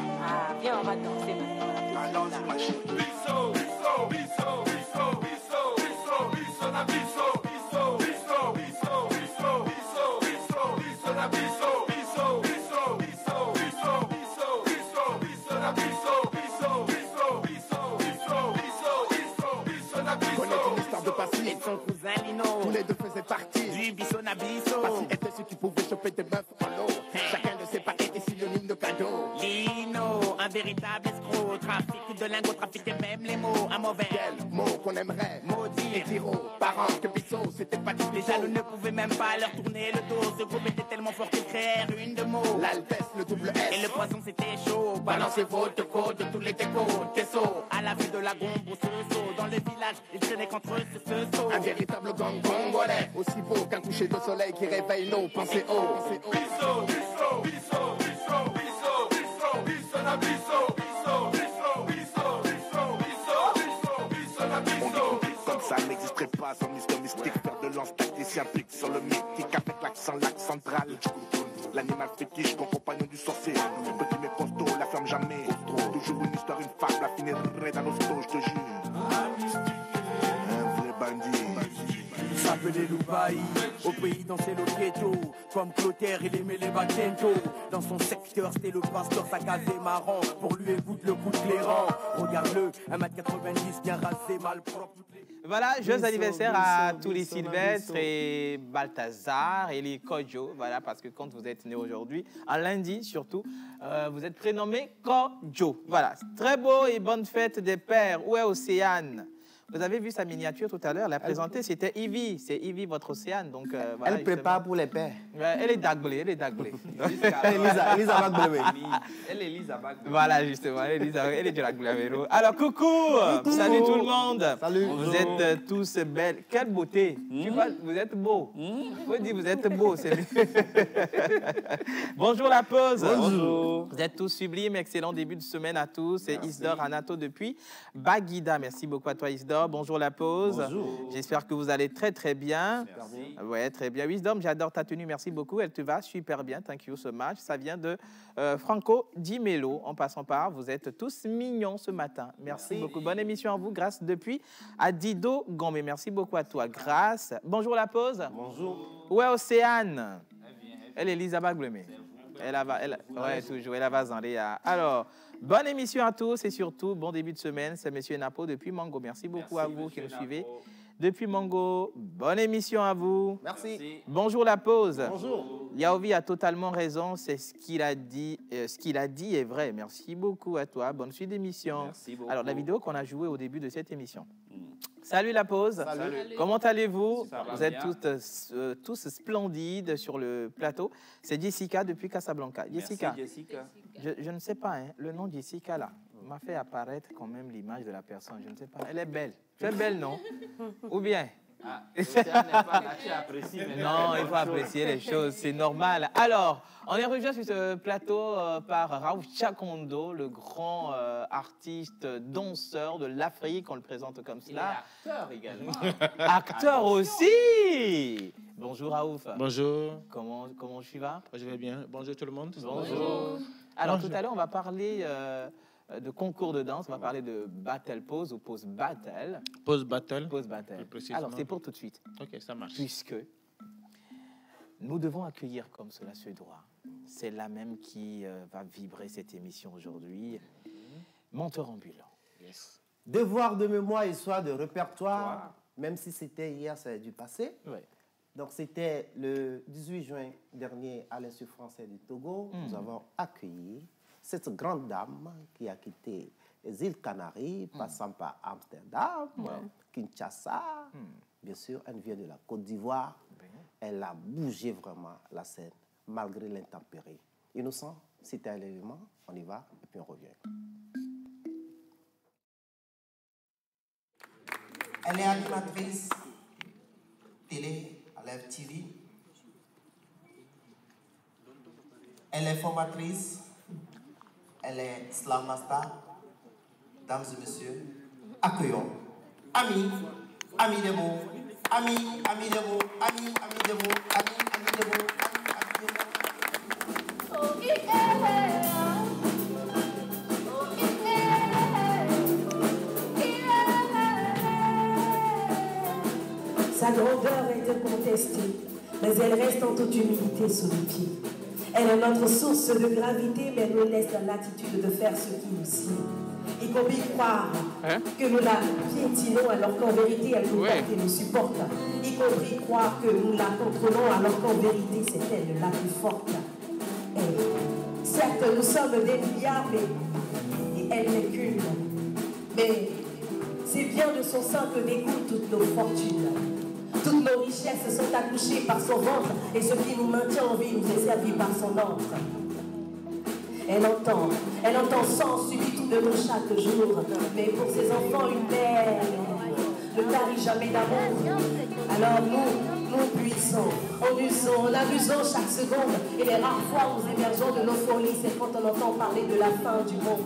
Speaker 11: Viens, on va danser maintenant.
Speaker 10: Allons-y, ma chérie. Bisso, bisso, bisso, bisso, bisso, bisso, bisso, la bisso, bisso, bisso, bisso, bisso, bisso, bisso, bisso, la bisso, bisso, bisso, bisso, bisso, bisso, bisso, bisso, la bisso, bisso, bisso, bisso, bisso, bisso, bisso, la bisso. Connais une histoire de Passy et de son cousin Lino. Tous les deux faisaient partie du bisso na bisso. Passy était celui qui pouvait choper des meufs en l'eau. Chacun de ses pas était synonyme de cadeau. Lino, un véritable escroc. Trafic de lingots, trafiquait même les mots. Un mauvais mot qu'on aimerait maudire. Et dire aux parents que Bisso, c'était pas du tout. Les jaloux ne pouvaient même pas leur tourner le dos. Ce groupe était tellement fort qu'ils créèrent une de mots. L'Altesse, le double S. Et le poison, c'était chaud. Balancez votre code de tous les décos. Tessot, à la vue de la gombe au Seso. Dans le village, ils traînaient contre eux, ce Seso. Un véritable gang congolais. Aussi beau qu'un coucher de soleil qui réveille nos pensées haut. Bisso, bisso, bisso, bisso, bisso, bisso, bisso, la bisso, bisso, bisso, bisso, bisso, bisso, bisso, bisso, la bisso. Comme ça n'existerait pas sans Mister Mystique. Faire de lance tacticien applique sur le mythique avec l'accent central. L'animal fétiche, mon compagnon du sorcier. Petit mais costaud, la ferme jamais. Toujours une histoire, une fable, la finirait dans l'hosto, je te jure. Un vrai bandit. S'appelait Loubaï, au pays dansait le ghetto. Comme Clotaire, il aimait les Bacento. Dans son secteur, c'était le pasteur, sa case est marrant. Pour lui, écoute le coup de clairon. Regarde-le, 1m90, bien rasé, mal propre.
Speaker 3: Voilà, joyeux anniversaire à tous les Sylvestres et Balthazar et les Kodjo. Voilà, parce que quand vous êtes né aujourd'hui, un lundi surtout, vous êtes prénommé Kodjo. Voilà, très beau et bonne fête des pères. Où est Océane? Vous avez vu sa miniature tout à l'heure, la présentée, c'était Ivy. C'est Ivy, votre Océane. Donc, voilà,
Speaker 6: elle prépare pour les pères.
Speaker 3: Elle est daglée, elle est daglée.
Speaker 6: Elisa Bagblé.
Speaker 5: Elle est Elisa Bagblé.
Speaker 3: Voilà, justement, elle est de la Glavero. Alors, coucou, salut tout le monde. Salut. Vous êtes tous belles. Quelle beauté. Vous êtes beaux. Faut dire, vous êtes beaux. Bonjour la pause.
Speaker 5: Bonjour.
Speaker 3: Vous êtes tous sublimes. Excellent début de semaine à tous. C'est Isdor Anato depuis Baguida. Merci beaucoup à toi, Isdor. J'adore. Bonjour la pause.
Speaker 5: Bonjour.
Speaker 3: J'espère que vous allez très très bien.
Speaker 5: Merci.
Speaker 3: Ouais, très bien. Wisdom, j'adore ta tenue. Merci beaucoup. Elle te va super bien. Thank you so much. Ça vient de Franco Di Mello. En passant par, vous êtes tous mignons ce matin. Merci beaucoup. Bonne émission à vous. Grâce depuis à Dido Gombe. Merci beaucoup à toi. Grâce. Bonjour la pause.
Speaker 5: Bonjour.
Speaker 3: Ouais, Océane. Elle est Elisabeth Glemé. Ouais, toujours. Elle a Vazandéa. Alors, bonne émission à tous et surtout, bon début de semaine. C'est M. Napo depuis Mango. Merci beaucoup à vous qui nous suivez. Depuis Mango, bonne émission à vous.
Speaker 6: Merci.
Speaker 3: Bonjour la pause.
Speaker 6: Bonjour.
Speaker 3: Yaovi a totalement raison. C'est ce qu'il a dit. Ce qu'il a dit est vrai. Merci beaucoup à toi. Bonne suite d'émission.
Speaker 5: Merci beaucoup.
Speaker 3: Alors, la vidéo qu'on a jouée au début de cette émission. Salut la pause.
Speaker 6: Salut.
Speaker 3: Comment allez-vous?
Speaker 5: Ça va
Speaker 3: Vous êtes
Speaker 5: bien.
Speaker 3: tous splendides sur le plateau. C'est Jessica depuis Casablanca. Jessica,
Speaker 5: Merci, Jessica.
Speaker 3: je ne sais pas, hein, le nom Jessica là m'a fait apparaître quand même l'image de la personne. Je ne sais pas. Elle est belle. Tu es belle, non? Ou bien?
Speaker 5: Ah, l'océan n'est pas là, tu apprécies, mais
Speaker 3: Non, il faut apprécier les choses, c'est normal. Alors, on est rejoint sur ce plateau par Raouf Chakondo, le grand artiste danseur de l'Afrique, on le présente comme
Speaker 5: il est
Speaker 3: cela.
Speaker 5: acteur également.
Speaker 3: Acteur aussi. Bonjour Raouf.
Speaker 12: Bonjour.
Speaker 3: Comment tu vas?
Speaker 12: Je vais bien. Bonjour tout le monde.
Speaker 3: Bonjour. Alors, tout à l'heure, on va parler de concours de danse, on va parler de battle pose ou pose battle.
Speaker 12: Pose battle.
Speaker 3: Pose battle. Alors, c'est pour tout de suite.
Speaker 12: Ok, ça marche.
Speaker 3: Puisque nous devons accueillir comme cela se doit. C'est la même qui va vibrer cette émission aujourd'hui. Menteur ambulant.
Speaker 12: Yes.
Speaker 6: Devoir de mémoire, histoire de répertoire, même si c'était hier, c'est du passé.
Speaker 3: Ouais.
Speaker 6: Donc, c'était le 18 juin dernier à l'Institut français du Togo. Nous avons accueilli cette grande dame qui a quitté les îles Canaries, passant par Amsterdam, Kinshasa. Bien sûr, elle vient de la Côte d'Ivoire. Elle a bougé vraiment la scène, malgré l'intempérie. Innocent, c'était un élément, on y va, et puis on revient.
Speaker 13: Elle est animatrice télé à Live TV. Elle est formatrice. Elle est Slam Master. Dames et messieurs, accueillons Ami de mots, Ami de mots, Ami de mots, Ami de mots, Ami de mots.
Speaker 14: Sa grandeur est incontestée, mais elle reste en toute humilité sous les pieds. Elle est notre source de gravité, mais nous laisse la latitude de faire ce qui nous sied. Y compris croire que nous la piétinons alors qu'en vérité elle nous porte et nous supporte. Y compris croire que nous la contrôlons alors qu'en vérité c'est elle la plus forte. Et certes nous sommes des milliards, et elle n'est qu'une. Mais c'est bien de son sein que découlent toutes nos fortunes. Toutes nos richesses sont accouchées par son ventre et ce qui nous maintient en vie nous est servi par son ventre. Elle entend sans subit tout de nous chaque jour. Mais pour ses enfants, une mère ne tarit jamais d'amour. Alors nous puissons, en usons, en abusons chaque seconde. Et les rares fois où nous émergeons de nos folies, c'est quand on entend parler de la fin du monde.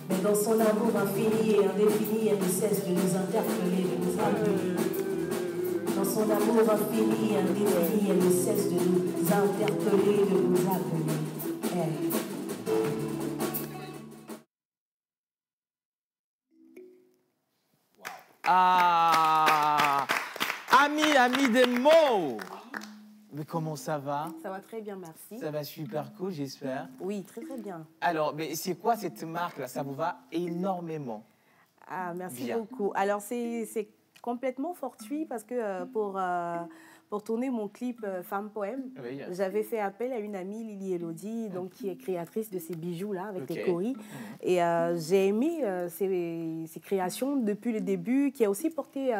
Speaker 14: Mais dans son amour infini et indéfini, elle ne cesse de nous interpeller, de nous appeler. Dans son amour infini et indéfini, elle ne cesse de nous interpeller, de nous appeler. Elle.
Speaker 3: Ah, Ami des mots. Mais comment ça va?
Speaker 9: Ça va très bien, merci.
Speaker 3: Ça va super cool, j'espère.
Speaker 9: Oui, très très bien.
Speaker 3: Alors, mais c'est quoi cette marque-là? Ça vous va énormément.
Speaker 9: Ah, merci
Speaker 3: bien.
Speaker 9: beaucoup. Alors, c'est complètement fortuit parce que pour tourner mon clip Femme Poème, j'avais fait appel à une amie, Lily Elodie, donc, qui est créatrice de ces bijoux-là avec les coris. Et j'ai aimé ces créations depuis le début, qui a aussi porté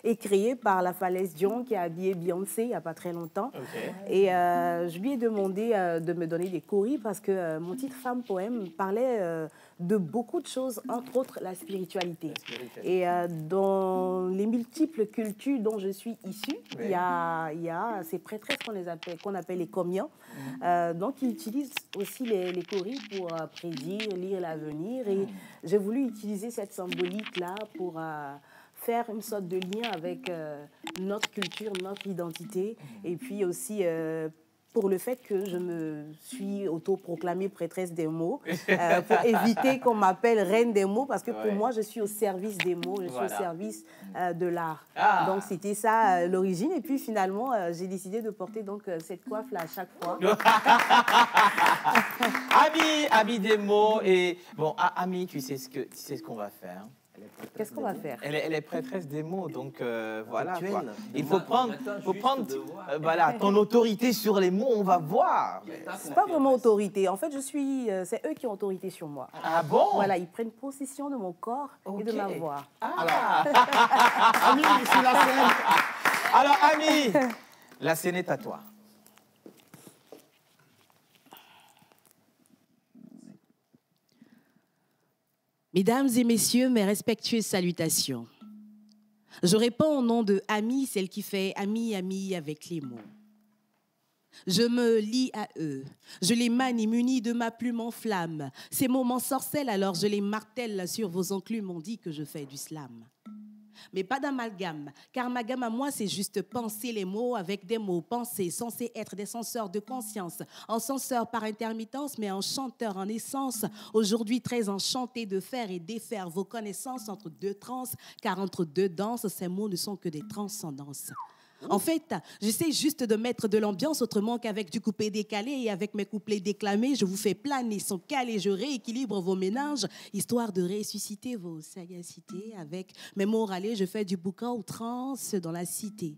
Speaker 9: et créé par La Falaise Dion, qui a habillé Beyoncé il n'y a pas très longtemps. Et je lui ai demandé de me donner des coris parce que mon titre Femme Poème parlait de beaucoup de choses, entre autres la spiritualité. Et dans les multiples cultures dont je suis issue, il y a ces prêtresses qu'on appelle les comians. Donc, ils utilisent aussi les coris pour prédire, lire l'avenir. Et j'ai voulu utiliser cette symbolique-là pour faire une sorte de lien avec notre culture, notre identité, et puis aussi pour le fait que je me suis autoproclamée prêtresse des mots, pour éviter qu'on m'appelle reine des mots, parce que pour moi, je suis au service des mots, je suis au service de l'art. Donc, c'était ça l'origine. Et puis, finalement, j'ai décidé de porter donc, cette coiffe-là à chaque fois.
Speaker 3: Ami des mots. Et bon, Ami, tu sais ce qu'on va faire.
Speaker 9: Qu'est-ce qu'on va faire?
Speaker 3: Elle est prêtresse des mots, donc voilà. Quoi. Il faut prendre voilà, ton autorité sur les mots, on va voir.
Speaker 9: C'est pas vraiment autorité. En fait, c'est eux qui ont autorité sur moi.
Speaker 3: Ah bon?
Speaker 9: Voilà, ils prennent possession de mon corps et de ma voix.
Speaker 3: Ami, ici la scène. Alors, Ami, la scène est à toi.
Speaker 15: Mesdames et messieurs, mes respectueuses salutations. Je réponds au nom de Ami, celle qui fait ami, ami avec les mots. Je me lie à eux, je les manie munis de ma plume en flamme. Ces mots m'ensorcellent, alors je les martèle sur vos enclumes, on dit que je fais du slam. Mais pas d'amalgame, car ma gamme à moi, c'est juste penser les mots avec des mots pensés, censés être des censeurs de conscience, en censeur par intermittence, mais en chanteur en essence. Aujourd'hui, très enchanté de faire et défaire vos connaissances entre deux trans, car entre deux danses, ces mots ne sont que des transcendances. En fait, j'essaie juste de mettre de l'ambiance autrement qu'avec du coupé décalé, et avec mes couplets déclamés, je vous fais planer son calé, je rééquilibre vos ménages, histoire de ressusciter vos sagacités. Avec mes mots râlés, je fais du boucan outrance dans la cité.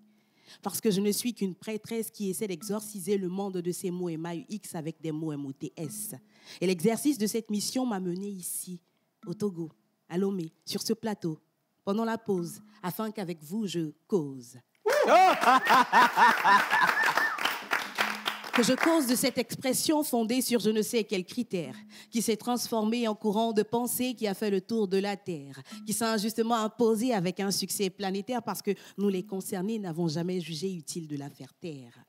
Speaker 15: Parce que je ne suis qu'une prêtresse qui essaie d'exorciser le monde de ces mots MAUX avec des mots MOTS. Et l'exercice de cette mission m'a mené ici, au Togo, à Lomé, sur ce plateau, pendant la pause, afin qu'avec vous, je cause. Que je cause de cette expression fondée sur je ne sais quel critère, qui s'est transformée en courant de pensée qui a fait le tour de la Terre, qui s'est injustement imposé avec un succès planétaire parce que nous les concernés n'avons jamais jugé utile de la faire taire.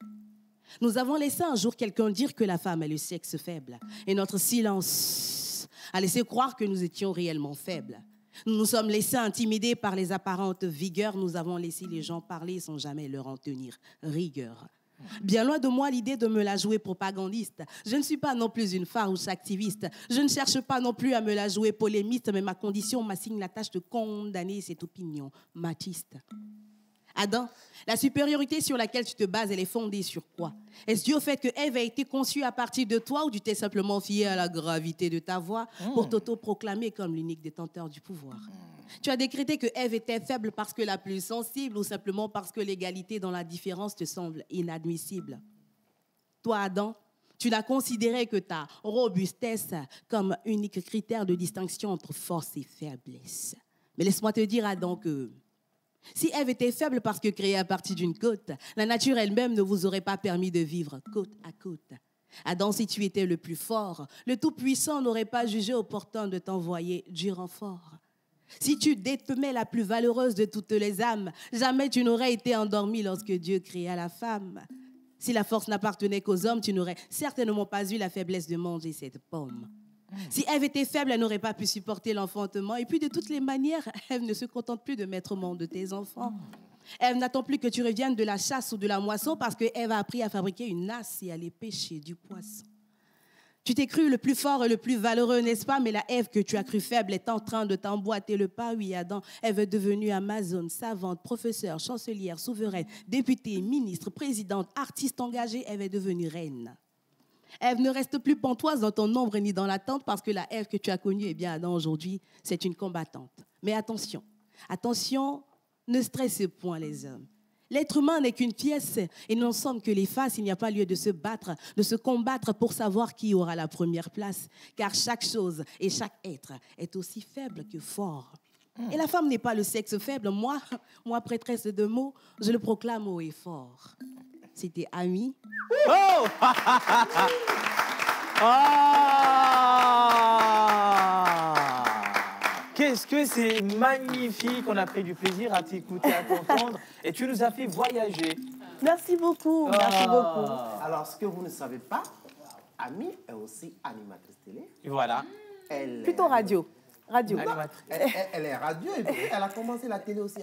Speaker 15: Nous avons laissé un jour quelqu'un dire que la femme est le sexe faible, et notre silence a laissé croire que nous étions réellement faibles. Nous nous sommes laissés intimider par les apparentes vigueurs. Nous avons laissé les gens parler sans jamais leur en tenir rigueur. Bien loin de moi l'idée de me la jouer propagandiste. Je ne suis pas non plus une farouche activiste. Je ne cherche pas non plus à me la jouer polémiste, mais ma condition m'assigne la tâche de condamner cette opinion machiste. Adam, la supériorité sur laquelle tu te bases, elle est fondée sur quoi? Est-ce dû au fait que Ève a été conçue à partir de toi, ou tu t'es simplement fié à la gravité de ta voix pour t'auto-proclamer comme l'unique détenteur du pouvoir? Tu as décrété que Ève était faible parce que la plus sensible, ou simplement parce que l'égalité dans la différence te semble inadmissible? Toi, Adam, tu n'as considéré que ta robustesse comme unique critère de distinction entre force et faiblesse. Mais laisse-moi te dire, Adam, que si Ève était faible parce que créée à partir d'une côte, la nature elle-même ne vous aurait pas permis de vivre côte à côte. Adam, si tu étais le plus fort, le Tout-Puissant n'aurait pas jugé opportun de t'envoyer du renfort. Si tu détenais la plus valeureuse de toutes les âmes, jamais tu n'aurais été endormi lorsque Dieu créa la femme. Si la force n'appartenait qu'aux hommes, tu n'aurais certainement pas eu la faiblesse de manger cette pomme. Si Ève était faible, elle n'aurait pas pu supporter l'enfantement. Et puis, de toutes les manières, Ève ne se contente plus de mettre au monde de tes enfants. Ève n'attend plus que tu reviennes de la chasse ou de la moisson parce que Ève a appris à fabriquer une nasse et à aller pêcher du poisson. Tu t'es cru le plus fort et le plus valeureux, n'est-ce pas? Mais la Ève que tu as cru faible est en train de t'emboîter le pas. Oui, Adam, Ève est devenue amazone, savante, professeure, chancelière, souveraine, députée, ministre, présidente, artiste engagée. Ève est devenue reine. Ève ne reste plus pantoise dans ton ombre ni dans l'attente parce que la Ève que tu as connue, eh bien, Adam, aujourd'hui, c'est une combattante. Mais attention, attention, ne stressez point les hommes. L'être humain n'est qu'une pièce et nous n'en sommes que les faces. Il n'y a pas lieu de se battre, de se combattre pour savoir qui aura la première place. Car chaque chose et chaque être est aussi faible que fort. Et la femme n'est pas le sexe faible. Moi, prêtresse de mots, je le proclame haut et fort. C'était Ami.
Speaker 3: Oh! Qu'est-ce que c'est magnifique. On a pris du plaisir à t'écouter, à t'entendre. Et tu nous as fait voyager.
Speaker 9: Merci beaucoup. Merci beaucoup.
Speaker 6: Alors, ce que vous ne savez pas, Ami est aussi animatrice télé.
Speaker 3: Voilà.
Speaker 9: Plutôt radio. Radio.
Speaker 6: Elle est radio et puis elle a commencé la télé aussi.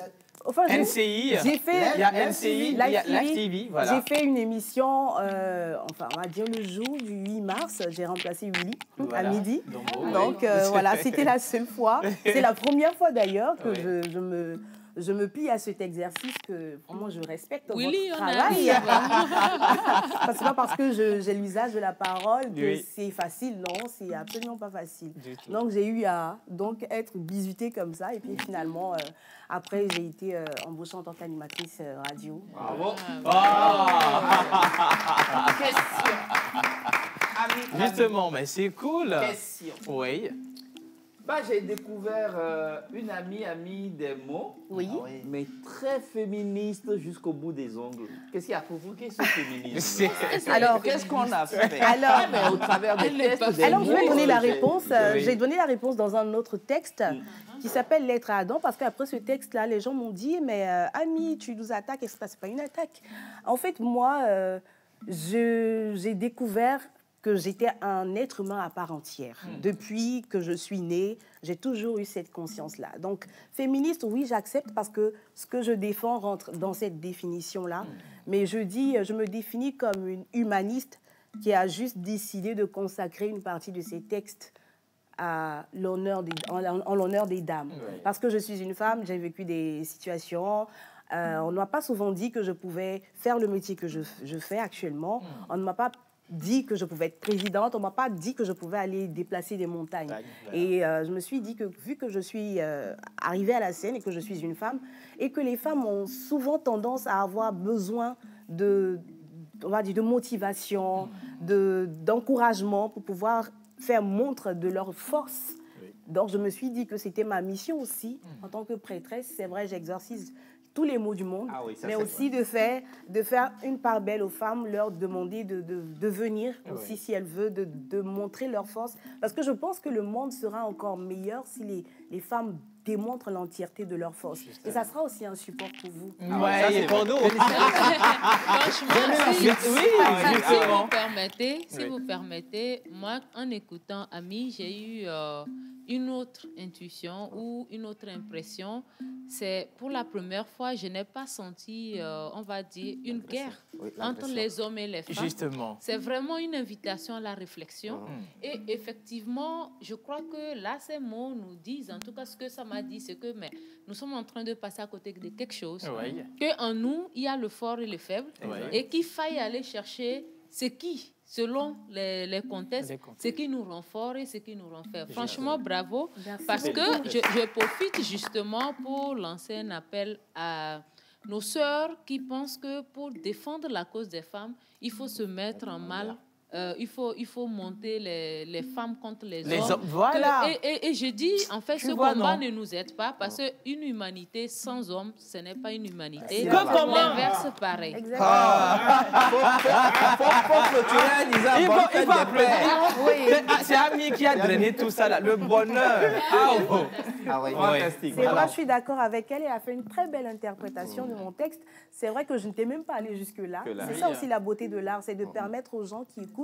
Speaker 9: Enfin,
Speaker 3: NCI,
Speaker 9: j'ai fait,
Speaker 3: il y a NCI, il y a Live TV. Voilà.
Speaker 9: J'ai fait une émission, enfin, on va dire le jour du 8 mars, j'ai remplacé Willy à midi. Donc voilà, c'était la seule fois. C'est la première fois d'ailleurs que je me plie à cet exercice que vraiment je respecte votre travail. C'est pas parce que j'ai l'usage de la parole que c'est facile, non, c'est absolument pas facile. Donc j'ai eu à être bisutée comme ça et puis finalement après j'ai été embauchée en tant qu'animatrice radio.
Speaker 5: Bravo.
Speaker 3: Justement, mais c'est cool.
Speaker 5: Question.
Speaker 3: Oui.
Speaker 5: Bah, j'ai découvert une amie des mots, mais très féministe jusqu'au bout des ongles. Qu'est-ce qui a provoqué ce féminisme?
Speaker 9: Alors,
Speaker 5: qu'est-ce qu'on a fait
Speaker 9: alors,
Speaker 5: au travers des tests?
Speaker 9: Alors, je vais donner la réponse. J'ai donné la réponse dans un autre texte qui s'appelle Lettre à Adam, parce qu'après ce texte-là, les gens m'ont dit, mais Ami, tu nous attaques, et ce n'est pas une attaque. En fait, moi, j'ai découvert que j'étais un être humain à part entière. Depuis que je suis née, j'ai toujours eu cette conscience-là. Donc, féministe, oui, j'accepte parce que ce que je défends rentre dans cette définition-là. Mais je me définis comme une humaniste qui a juste décidé de consacrer une partie de ses textes en l'honneur des dames. Parce que je suis une femme, j'ai vécu des situations. On ne m'a pas souvent dit que je pouvais faire le métier que je fais actuellement. On ne m'a pas dit que je pouvais être présidente, on ne m'a pas dit que je pouvais aller déplacer des montagnes. Et je me suis dit que vu que je suis arrivée à la scène et que je suis une femme, et que les femmes ont souvent tendance à avoir besoin de motivation, d'encouragement pour pouvoir faire montre de leur force. Donc je me suis dit que c'était ma mission aussi, en tant que prêtresse. C'est vrai, j'exorcise tous les maux du monde, mais aussi de faire une part belle aux femmes, leur demander de venir aussi si elles veulent, de montrer leur force. Parce que je pense que le monde sera encore meilleur si les femmes démontrent l'entièreté de leur force. Et ça sera aussi un support pour vous.
Speaker 3: C'est pour nous.
Speaker 4: Si vous permettez, moi, en écoutant Ami, j'ai eu une autre intuition ou une autre impression. C'est pour la première fois, je n'ai pas senti, on va dire, une guerre entre les hommes et les femmes.
Speaker 3: Justement.
Speaker 4: C'est vraiment une invitation à la réflexion. Et effectivement, je crois que là, ces mots nous disent, en tout cas, ce que ça m'a dit, c'est que nous sommes en train de passer à côté de quelque chose. Qu'en nous, il y a le fort et le faible. Et qu'il faille aller chercher ce qui, selon les contextes, ce qui nous rend forts et ce qui nous rend faibles. Franchement, bravo.
Speaker 9: Merci.
Speaker 4: Parce que je profite justement pour lancer un appel à nos sœurs qui pensent que pour défendre la cause des femmes, il faut se mettre en mal. Il faut monter les femmes contre les hommes.
Speaker 3: Voilà.
Speaker 4: Et je dis, en fait, ce combat ne nous aide pas parce qu'une humanité sans hommes, ce n'est pas une humanité. L'inverse, pareil.
Speaker 3: Il faut applaudir. C'est Ami qui a drainé tout ça, là. Le bonheur.
Speaker 9: Fantastique. Moi, je suis d'accord avec elle. Elle a fait une très belle interprétation de mon texte. C'est vrai que je ne t'ai même pas allé jusque-là. C'est ça aussi la beauté de l'art, c'est de permettre aux gens qui écoutent,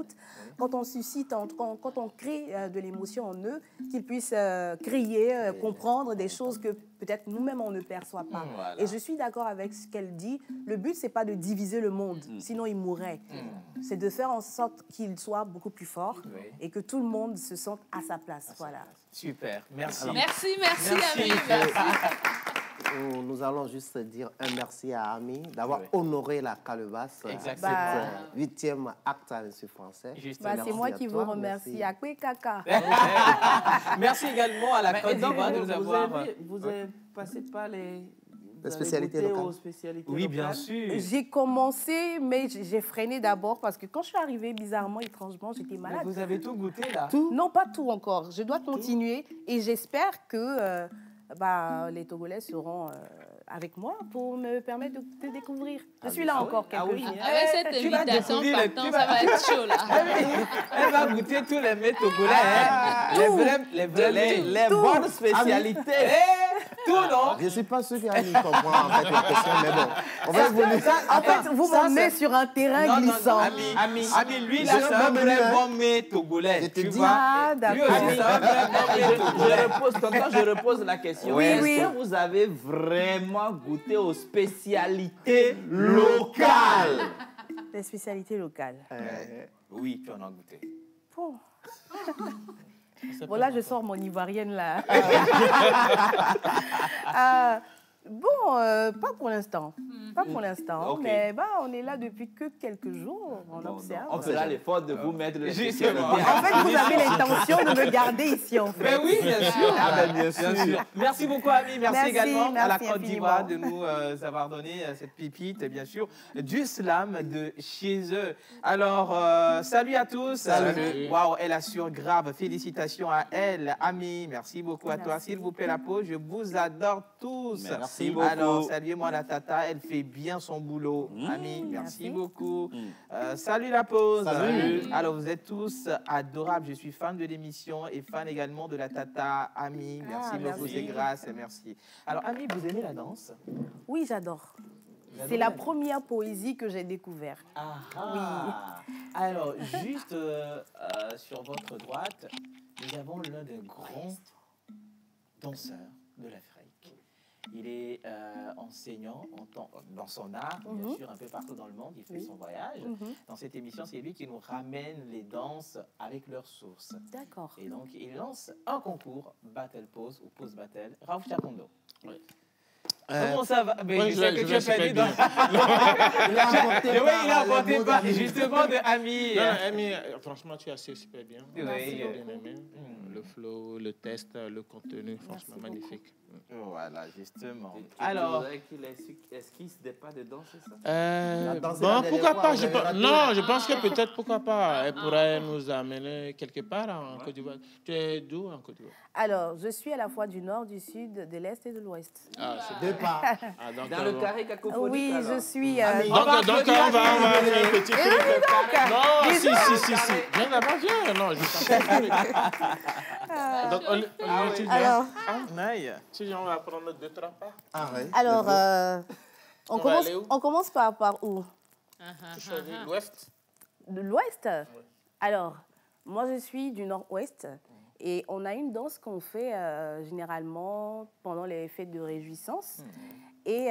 Speaker 9: quand on suscite, quand on crée de l'émotion en eux, qu'ils puissent crier, comprendre des choses que peut-être nous-mêmes on ne perçoit pas. Et je suis d'accord avec ce qu'elle dit. Le but, c'est pas de diviser le monde, sinon il mourrait. C'est de faire en sorte qu'il soit beaucoup plus fort et que tout le monde se sente à sa place. Voilà.
Speaker 3: Super, merci.
Speaker 4: Merci, Ami.
Speaker 6: Nous allons juste dire un merci à Ami d'avoir honoré la calebasse.
Speaker 3: Exactement.
Speaker 6: Cette 8e acte à l'Institut français.
Speaker 9: C'est moi qui vous remercie. Akwe Kaka.
Speaker 3: Merci également à la Côte d'Ivoire de nous avoir...
Speaker 16: Vous avez passé par les
Speaker 6: spécialités locales.
Speaker 3: Oui, bien sûr.
Speaker 9: J'ai commencé, mais j'ai freiné d'abord parce que quand je suis arrivée, bizarrement, étrangement, j'étais malade.
Speaker 3: Mais vous avez tout goûté, là?
Speaker 9: Non, pas tout encore. Je dois continuer et j'espère que... les Togolais seront avec moi pour me permettre de découvrir. Je suis là encore quelques jours.
Speaker 4: Avec cette invitation partant, ça va être chaud là.
Speaker 3: Elle va goûter tous les mets togolais. Les bonnes spécialités. Tout, non?
Speaker 6: Je ne sais pas sûr qu'Ami comprend en fait la question, mais bon. On va évoluer.
Speaker 9: En fait, vous m'emmenez sur un terrain glissant.
Speaker 3: Ami, lui, là, c'est un vrai bon mets togolais. Tu vois?
Speaker 9: Ah, d'accord.
Speaker 5: Je repose la question. Est-ce que vous avez vraiment goûté aux spécialités locales?
Speaker 9: Les spécialités locales.
Speaker 3: Oui, tu en as goûté.
Speaker 9: Bon. Bon, là, je sors mon ivoirienne, là. Bon, pas pour l'instant. Pas pour l'instant.
Speaker 5: Okay.
Speaker 9: Mais bah, on est là depuis que quelques jours. On observe.
Speaker 5: On fera l'effort de vous mettre les
Speaker 3: Justement.
Speaker 9: En fait, vous avez l'intention de me garder ici, en fait.
Speaker 3: Mais oui, bien sûr.
Speaker 5: Bien sûr.
Speaker 3: Merci beaucoup, Ami. Merci également à la Côte d'Ivoire de
Speaker 9: infiniment.
Speaker 3: nous avoir donné cette pépite, et bien sûr, du slam de chez eux. Alors, salut à tous.
Speaker 5: Salut.
Speaker 3: Waouh, elle assure grave. Félicitations à elle, Ami. Merci beaucoup à toi. S'il vous plaît, la pause. Je vous adore tous.
Speaker 5: Merci beaucoup.
Speaker 3: Alors, saluez-moi la tata. Elle fait bien son boulot. Ami, merci beaucoup. Salut la pause.
Speaker 5: Salut.
Speaker 3: Alors, vous êtes tous adorables. Je suis fan de l'émission et fan également de la tata Ami. Merci beaucoup, c'est grâce. Merci. Alors, Ami, vous aimez la danse?
Speaker 9: Oui, j'adore. C'est la première poésie que j'ai découverte.
Speaker 3: Oui. Alors, juste sur votre droite, nous avons l'un des grands danseurs de l'Afrique. Il est enseignant dans son art, bien sûr, un peu partout dans le monde. Il fait son voyage. Dans cette émission, c'est lui qui nous ramène les danses avec leurs sources.
Speaker 9: D'accord.
Speaker 3: Et donc, il lance un concours, Battle Pose ou Pose Battle. Raouf Chakondo. Oui. Comment ça va? Mais je sais que tu as perdu dans... Il a apporté pas, justement, de Ami.
Speaker 12: Non, Ami, franchement, tu as assez super bien.
Speaker 3: Oui,
Speaker 12: bien aimé. Le flow, le test, le contenu, franchement, magnifique.
Speaker 3: Voilà, justement.
Speaker 5: Alors, qu'il esquisse des pas de danse, c'est ça?
Speaker 12: Bon, pourquoi pas? Non, je pense que peut-être, pourquoi pas, elle pourrait nous amener quelque part en Côte d'Ivoire. Tu es d'où en Côte d'Ivoire?
Speaker 9: Alors, je suis à la fois du nord, du sud, de l'est et de l'ouest.
Speaker 12: Ah, c'est
Speaker 6: Deux pas.
Speaker 5: Dans le carré cacophonique.
Speaker 9: Oui,
Speaker 5: alors.
Speaker 9: je suis...
Speaker 12: Donc, on va faire un petit truc. Non, si. Viens d'abord, viens. Non, je t'en donc,
Speaker 9: alors,
Speaker 12: on va prendre 2-3 pas.
Speaker 9: Alors, on commence par où?
Speaker 12: Tu choisis l'ouest?
Speaker 9: De l'ouest? Alors, moi, je suis du nord-ouest. Et on a une danse qu'on fait généralement pendant les fêtes de réjouissance. Et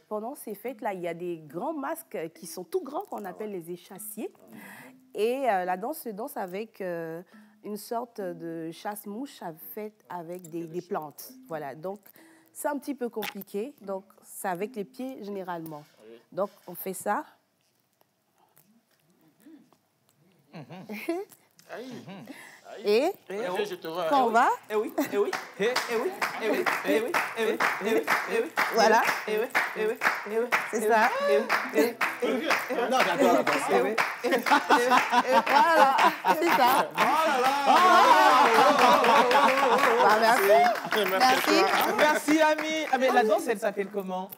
Speaker 9: pendant ces fêtes-là, il y a des grands masques qui sont tout grands qu'on appelle les échassiers. Et la danse se danse avec une sorte de chasse-mouche faite avec des plantes. Voilà, donc c'est un petit peu compliqué. Donc c'est avec les pieds généralement. Donc on fait ça. Et quand on va, voilà, c'est ça.
Speaker 6: Non, d'accord.
Speaker 9: Voilà, c'est ça.
Speaker 3: Merci, Ami. Ah, mais la danse, elle s'appelle comment?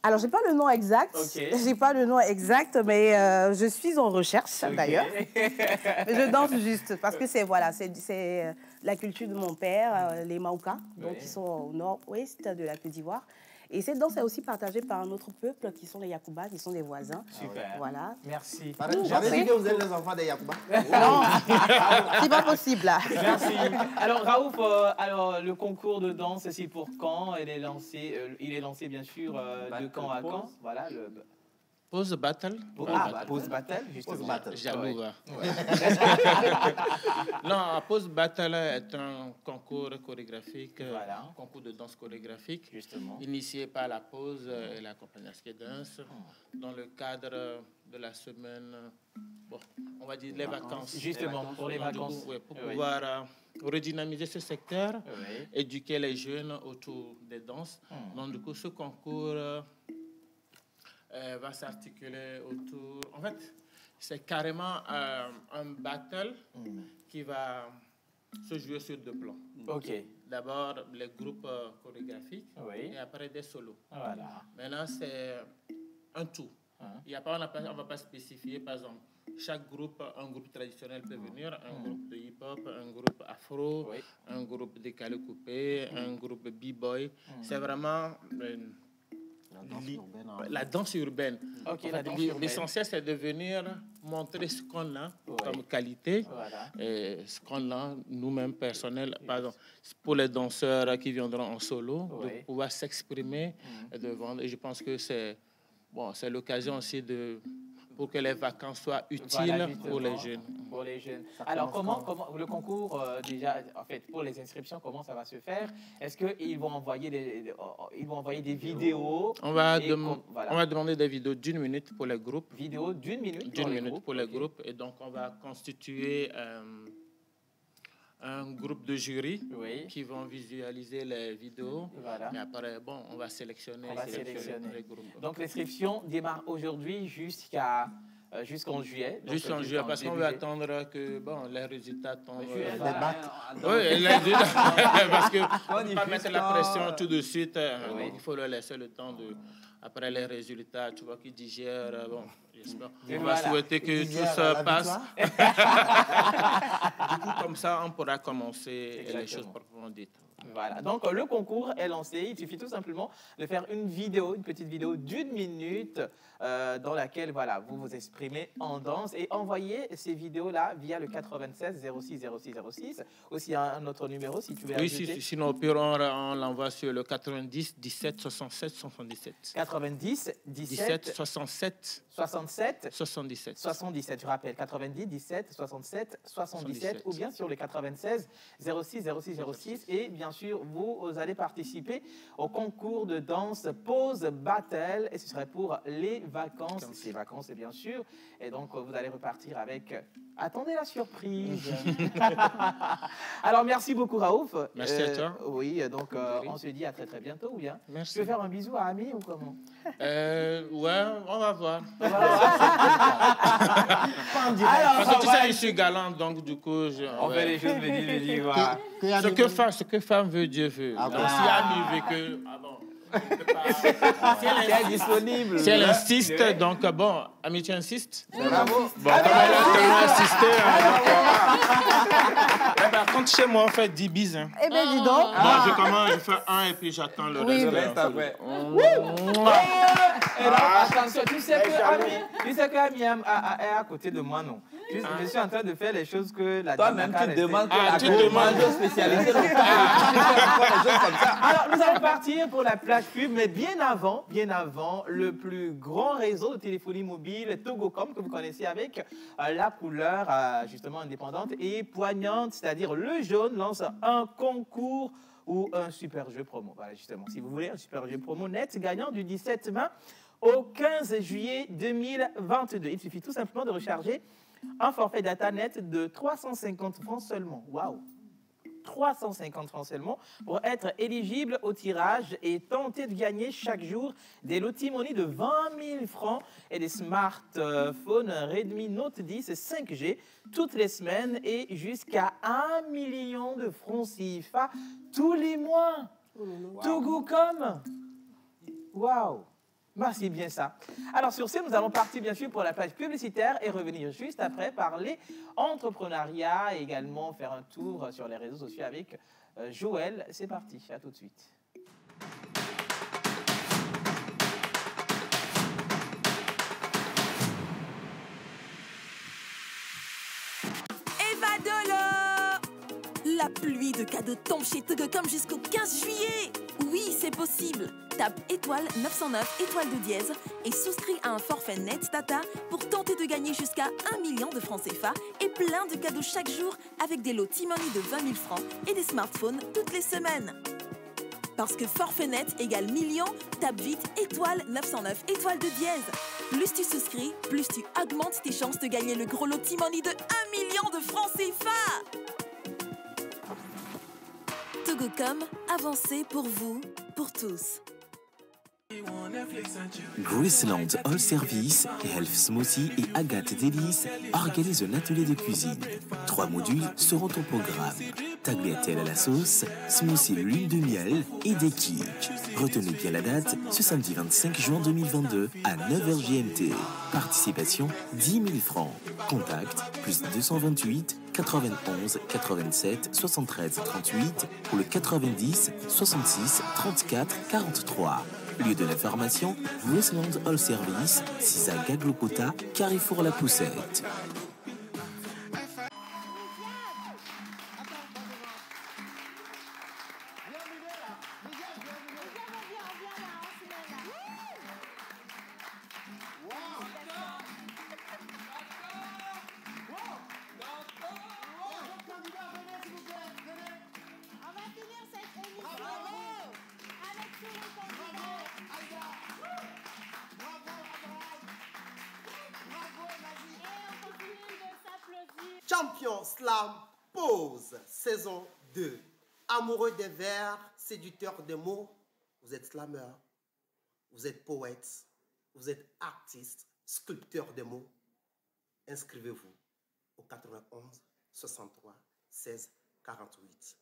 Speaker 9: Alors, j'ai pas le nom exact.
Speaker 3: Okay.
Speaker 9: J'ai pas le nom exact, mais je suis en recherche d'ailleurs. Je danse juste parce que c'est la culture de mon père, les Maouka, donc qui sont au nord-ouest de la Côte d'Ivoire. Et cette danse est aussi partagée par un autre peuple qui sont les Yakuba, qui sont des voisins.
Speaker 3: Super.
Speaker 9: Voilà.
Speaker 3: Merci.
Speaker 6: J'avais dit que vous êtes les enfants des Yakuba.
Speaker 9: Non, c'est pas possible là.
Speaker 3: Merci. Alors Raouf, le concours de danse, c'est pour quand? Il est lancé bien sûr de quand à quand? Voilà.
Speaker 12: Pose battle.
Speaker 3: Pose battle, justement.
Speaker 12: Jaloux, va. Non, Pose battle est un concours chorégraphique, un concours de danse chorégraphique, justement, initié par la Pose et la compagnie Aske Dance, dans le cadre de la semaine, on va dire les vacances.
Speaker 3: Justement, pour les vacances.
Speaker 12: Pour pouvoir redynamiser ce secteur, éduquer les jeunes autour des danses. Donc, du coup, ce concours va s'articuler autour... En fait, c'est carrément un battle qui va se jouer sur deux plans.
Speaker 3: OK.
Speaker 12: D'abord, les groupes chorégraphiques et après des solos.
Speaker 3: Voilà.
Speaker 12: Maintenant, c'est un tout. Il y a pas, on ne va pas spécifier, par exemple, chaque groupe, un groupe traditionnel peut venir, un groupe de hip-hop, un groupe afro, un groupe décalé coupé, un groupe b-boy. C'est vraiment la danse urbaine. L'essentiel, c'est de venir montrer ce qu'on a comme qualité, et ce qu'on a nous-mêmes personnels. Pardon, pour les danseurs qui viendront en solo, de pouvoir s'exprimer devant. Et je pense que c'est l'occasion aussi pour que les vacances soient utiles pour les jeunes.
Speaker 3: Pour les jeunes. Alors, comment le concours, déjà, en fait, pour les inscriptions, comment ça va se faire? Est-ce qu'ils vont envoyer des vidéos? On va
Speaker 12: demander des vidéos d'1 minute pour les groupes.
Speaker 3: Vidéos d'1 minute
Speaker 12: pour les groupes. Et donc, on va constituer un groupe de jury qui vont visualiser les vidéos. Et après, on va sélectionner les groupes.
Speaker 3: Donc, l'inscription démarre aujourd'hui jusqu'en juillet.
Speaker 12: Jusqu'en juillet, parce qu'on veut attendre que les résultats tombent.
Speaker 3: Oui,
Speaker 12: parce qu'on ne peut pas mettre la pression tout de suite. Il faut leur laisser le temps après les résultats, tu vois, qu'ils digèrent. J'espère. On va souhaiter que tout ça passe. Du coup, comme ça, on pourra commencer les choses proprement dites.
Speaker 3: Voilà, donc le concours est lancé. Il suffit tout simplement de faire une petite vidéo d'1 minute dans laquelle vous vous exprimez en danse et envoyez ces vidéos-là via le 96 06 06 06. Aussi un autre numéro si tu veux ajouter.
Speaker 12: Sinon au pire on l'envoie sur le 90 17 67 77.
Speaker 3: 90 17
Speaker 12: 67
Speaker 3: 67
Speaker 12: 77.
Speaker 3: 77, je rappelle, 90 17 67 77 ou bien sur le 96 06 06 06 et bien sûr vous allez participer au concours de danse Pose Battle et ce serait pour les vacances, ces vacances bien sûr, et donc vous allez repartir avec, attendez la surprise. Alors merci beaucoup Raouf.
Speaker 12: Merci à toi.
Speaker 3: Oui, donc on se dit à très bientôt ou bien.
Speaker 12: Merci.
Speaker 3: Tu veux faire un bisou à Ami ou comment?
Speaker 12: Ouais, on va voir.
Speaker 3: Alors,
Speaker 12: parce que tu sais, je suis galant, donc du coup...
Speaker 3: on fait les choses, me dit, voilà.
Speaker 12: Ce que femme veut, Dieu veut. Donc si Ami veut que...
Speaker 3: Si elle est disponible.
Speaker 12: Si elle insiste, donc Ami, tu insistes?
Speaker 3: Bravo.
Speaker 12: Comme elle a insisté... Quand chez moi, on fait 10 bises.
Speaker 9: Eh bien, dis donc.
Speaker 12: Je fais un et puis j'attends le reste.
Speaker 3: Après. Attention, tu sais que Ami est à côté de moi, non? Je suis en train de faire les choses que la dame
Speaker 5: toi-même, tu demandes que
Speaker 3: la
Speaker 5: gourmande spécialisée.
Speaker 3: Alors, nous allons partir pour la plage pub, mais bien avant, le plus grand réseau de téléphonie mobile, Togocom, que vous connaissez avec la couleur justement indépendante et poignante, c'est-à-dire le jaune, lance un concours ou un super jeu promo. Voilà, justement, si vous voulez un super jeu promo net gagnant du 17 mai au 15 juillet 2022. Il suffit tout simplement de recharger un forfait data net de 350 francs seulement. Waouh! 350 francs seulement pour être éligible au tirage et tenter de gagner chaque jour des lotis money de 20 000 francs et des smartphones Redmi Note 10 5G toutes les semaines et jusqu'à 1 million de francs CFA tous les mois. Togocom. Waouh! C'est bien ça. Alors sur ce, nous allons partir bien sûr pour la page publicitaire et revenir juste après parler entrepreneuriat et également faire un tour sur les réseaux sociaux avec Joël. C'est parti, à tout de suite.
Speaker 17: Eva Dolo! La pluie de cadeaux tombe chez Togocom jusqu'au 15 juillet. Oui, c'est possible. Tape étoile 909 étoile de dièse et souscris à un forfait net data pour tenter de gagner jusqu'à 1 million de francs CFA et plein de cadeaux chaque jour avec des lots T-Money de 20 000 francs et des smartphones toutes les semaines. Parce que forfait net égale million, tape vite étoile 909 étoile de dièse. Plus tu souscris, plus tu augmentes tes chances de gagner le gros lot T-Money de 1 million de francs CFA. Togocom, avancez pour vous, pour tous.
Speaker 18: Graceland All Service, Health Smoothie et Agathe Délice organisent un atelier de cuisine. 3 modules seront au programme. tagliatelle à la sauce, smoothie l'huile de miel et des kicks. Retenez bien la date, ce samedi 25 juin 2022 à 9h GMT. Participation 10 000 francs. Contact +228 91 87 73 38 ou le 90 66 34 43. Lieu de l'information, Westland All Service, 6 à Gaglopota, Carrefour La Poussette.
Speaker 13: Champion Slam Pause, saison 2. Amoureux des vers, séducteur des mots, vous êtes slammer, vous êtes poète, vous êtes artiste, sculpteur des mots. Inscrivez-vous au 91 63 16 48.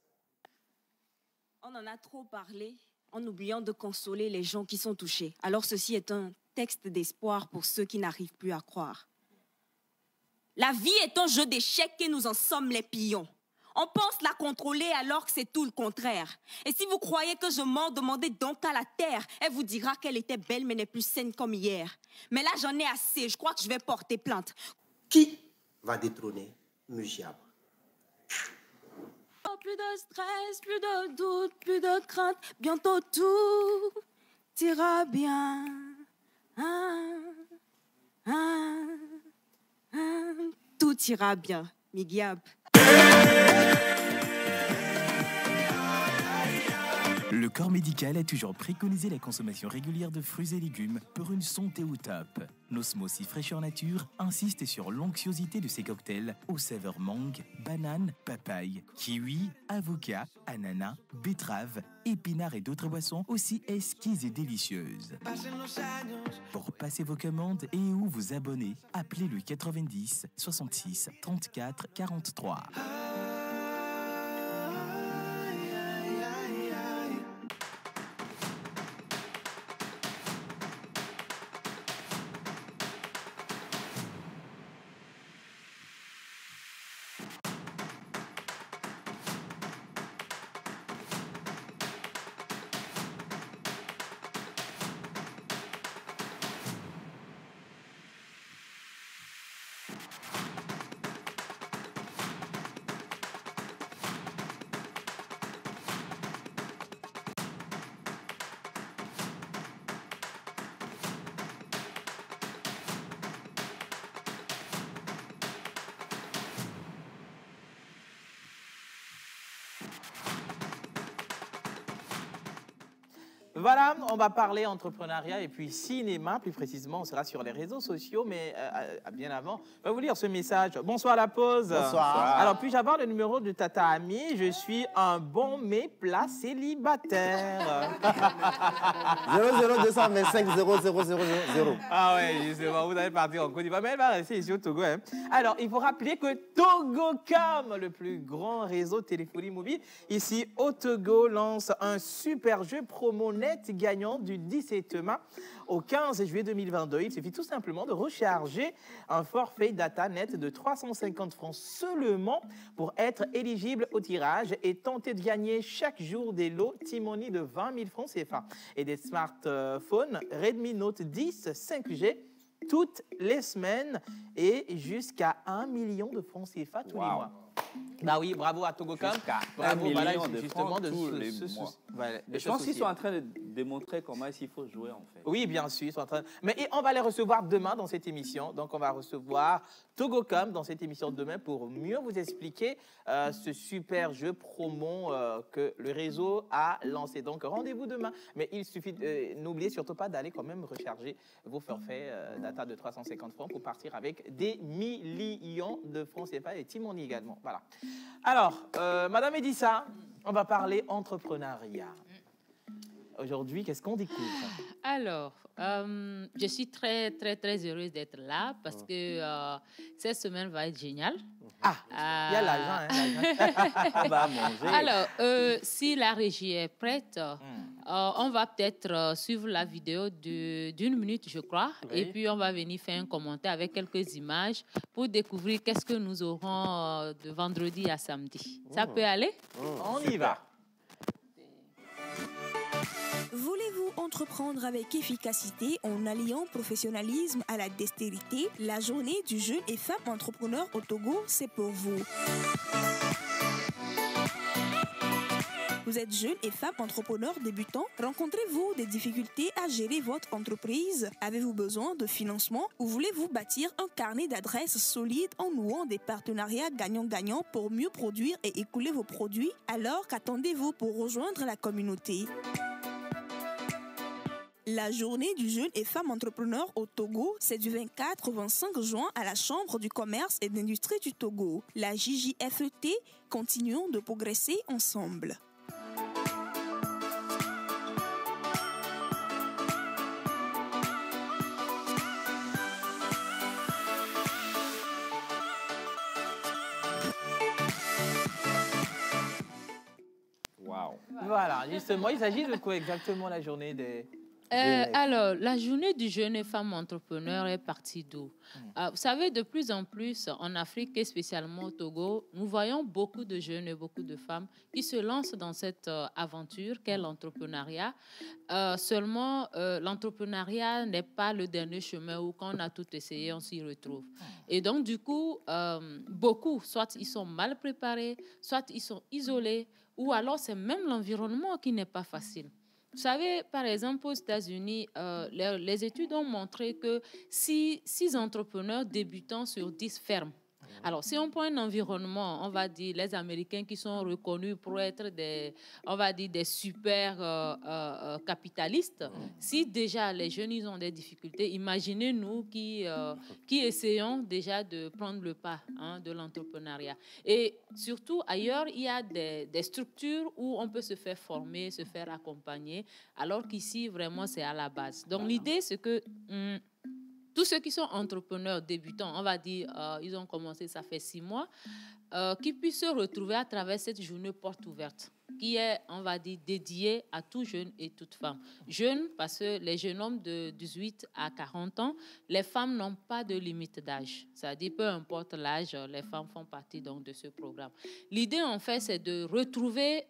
Speaker 19: On en a trop parlé en oubliant de consoler les gens qui sont touchés. Alors ceci est un texte d'espoir pour ceux qui n'arrivent plus à croire. La vie est un jeu d'échecs et nous en sommes les pions. On pense la contrôler alors que c'est tout le contraire. Et si vous croyez que je mens, demandez donc à la terre. Elle vous dira qu'elle était belle mais n'est plus saine comme hier. Mais là, j'en ai assez. Je crois que je vais porter plainte.
Speaker 13: Qui va détrôner Mugiab?
Speaker 19: Oh, plus de stress, plus de doute, plus de crainte. Bientôt tout ira bien. Tout ira bien, Migiab.
Speaker 18: Le corps médical a toujours préconisé la consommation régulière de fruits et légumes pour une santé au top. Nos smoothies fraîcheur nature insistent sur l'onctuosité de ces cocktails aux saveurs mangue, banane, papaye, kiwi, avocat, ananas, betterave, épinards et d'autres boissons aussi exquises et délicieuses. Pour passer vos commandes et ou vous abonner, appelez le 90 66 34 43.
Speaker 3: Voilà, on va parler entrepreneuriat et puis cinéma. Plus précisément, on sera sur les réseaux sociaux, mais bien avant, on va vous lire ce message. Bonsoir la pause.
Speaker 6: Bonsoir.
Speaker 3: Alors, puis-je avoir le numéro de Tata Ami? Je suis un bon mais plat célibataire.
Speaker 6: 00225 00000.
Speaker 3: Ah ouais, justement, vous allez partir en Côte d'Ivoire, mais elle va rester ici au Togo. Hein. Alors, il faut rappeler que Togocom, le plus grand réseau de téléphonie mobile, ici au Togo, lance un super jeu promo net gagnant du 17 mai au 15 juillet 2022. Il suffit tout simplement de recharger un forfait data net de 350 francs seulement pour être éligible au tirage et tenter de gagner chaque jour des lots T-Money de 20 000 francs CFA et des smartphones Redmi Note 10 5G toutes les semaines et jusqu'à 1 million de francs CFA tous les mois. Bah oui, bravo à Togocom.
Speaker 5: Bravo, voilà, justement, tous les mois.
Speaker 3: Voilà,
Speaker 5: je pense qu'ils sont en train de démontrer comment il faut jouer, en fait.
Speaker 3: Oui, bien sûr, ils sont en train. Mais on va les recevoir demain dans cette émission. Donc, on va recevoir Togocom dans cette émission de demain pour mieux vous expliquer ce super jeu promo que le réseau a lancé. Donc, rendez-vous demain. Mais il suffit, n'oubliez surtout pas d'aller quand même recharger vos forfaits data de 350 francs pour partir avec des millions de francs CFA et T-Money également. Voilà. Alors, Madame Edissa, on va parler entrepreneuriat. Aujourd'hui, qu'est-ce qu'on découvre?
Speaker 4: Alors, je suis très heureuse d'être là parce que cette semaine va être géniale.
Speaker 3: Il y a l'argent. On va manger.
Speaker 4: Alors, si la régie est prête, on va peut-être suivre la vidéo d'une minute, je crois. Oui. Et puis, on va venir faire un commentaire avec quelques images pour découvrir qu'est-ce que nous aurons de vendredi à samedi. Ça peut aller?
Speaker 3: On y va.
Speaker 17: Voulez-vous entreprendre avec efficacité en alliant professionnalisme à la dextérité? La journée du jeune et femme entrepreneur au Togo, c'est pour vous. Vous êtes jeune et femme entrepreneur débutant? Rencontrez-vous des difficultés à gérer votre entreprise? Avez-vous besoin de financement ou voulez-vous bâtir un carnet d'adresses solide en nouant des partenariats gagnant-gagnant pour mieux produire et écouler vos produits? Alors qu'attendez-vous pour rejoindre la communauté? La journée du jeune et femme entrepreneur au Togo, c'est du 24 au 25 juin à la Chambre du commerce et d'industrie du Togo. La JJFET, continuons de progresser ensemble.
Speaker 3: Wow. Voilà, justement, il s'agit de quoi exactement la journée des...
Speaker 4: Alors, la journée du jeune et femme entrepreneur est partie d'où? Vous savez, de plus en plus, en Afrique et spécialement au Togo, nous voyons beaucoup de jeunes et beaucoup de femmes qui se lancent dans cette aventure qu'est l'entrepreneuriat. Seulement, l'entrepreneuriat n'est pas le dernier chemin où quand on a tout essayé, on s'y retrouve. Et donc, du coup, beaucoup, soit ils sont mal préparés, soit ils sont isolés, ou alors c'est même l'environnement qui n'est pas facile. Vous savez, par exemple, aux États-Unis, les études ont montré que 6 entrepreneurs débutants sur 10 ferment. Alors, si on prend un environnement, on va dire les Américains qui sont reconnus pour être des super capitalistes, si déjà les jeunes ils ont des difficultés, imaginez-nous qui essayons déjà de prendre le pas de l'entrepreneuriat. Et surtout, ailleurs, il y a des structures où on peut se faire former, se faire accompagner, alors qu'ici, vraiment, c'est à la base. Donc, l'idée, c'est que... tous ceux qui sont entrepreneurs débutants, on va dire, ils ont commencé, ça fait 6 mois, qui puissent se retrouver à travers cette journée porte ouverte, qui est, on va dire, dédiée à tout jeune et toute femme. Jeunes, parce que les jeunes hommes de 18 à 40 ans, les femmes n'ont pas de limite d'âge. C'est-à-dire, peu importe l'âge, les femmes font partie donc de ce programme. L'idée, en fait, c'est de retrouver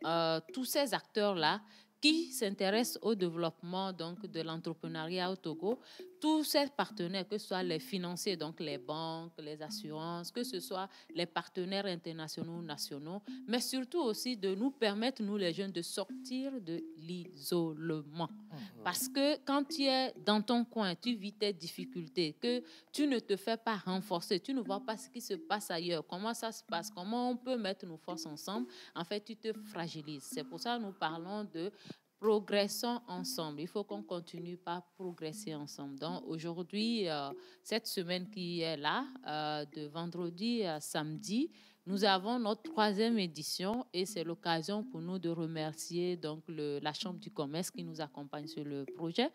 Speaker 4: tous ces acteurs-là qui s'intéressent au développement donc, de l'entrepreneuriat au Togo, tous ces partenaires, que ce soit les financiers, donc les banques, les assurances, que ce soit les partenaires internationaux ou nationaux, mais surtout aussi de nous permettre, nous les jeunes, de sortir de l'isolement. Parce que quand tu es dans ton coin, tu vis tes difficultés, que tu ne te fais pas renforcer, tu ne vois pas ce qui se passe ailleurs, comment ça se passe, comment on peut mettre nos forces ensemble, en fait, tu te fragilises. C'est pour ça que nous parlons de progressons ensemble. Il faut qu'on continue par progresser ensemble. Donc, aujourd'hui, cette semaine qui est là, de vendredi à samedi, nous avons notre 3e édition et c'est l'occasion pour nous de remercier donc la Chambre du commerce qui nous accompagne sur le projet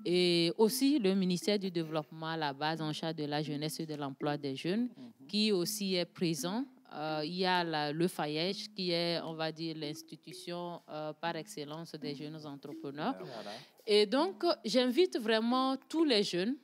Speaker 4: et aussi le ministère du Développement à la base en charge de la jeunesse et de l'emploi des jeunes qui aussi est présent. Il y a le FAYEJ qui est, on va dire, l'institution par excellence des jeunes entrepreneurs. Et donc, j'invite vraiment tous les jeunes,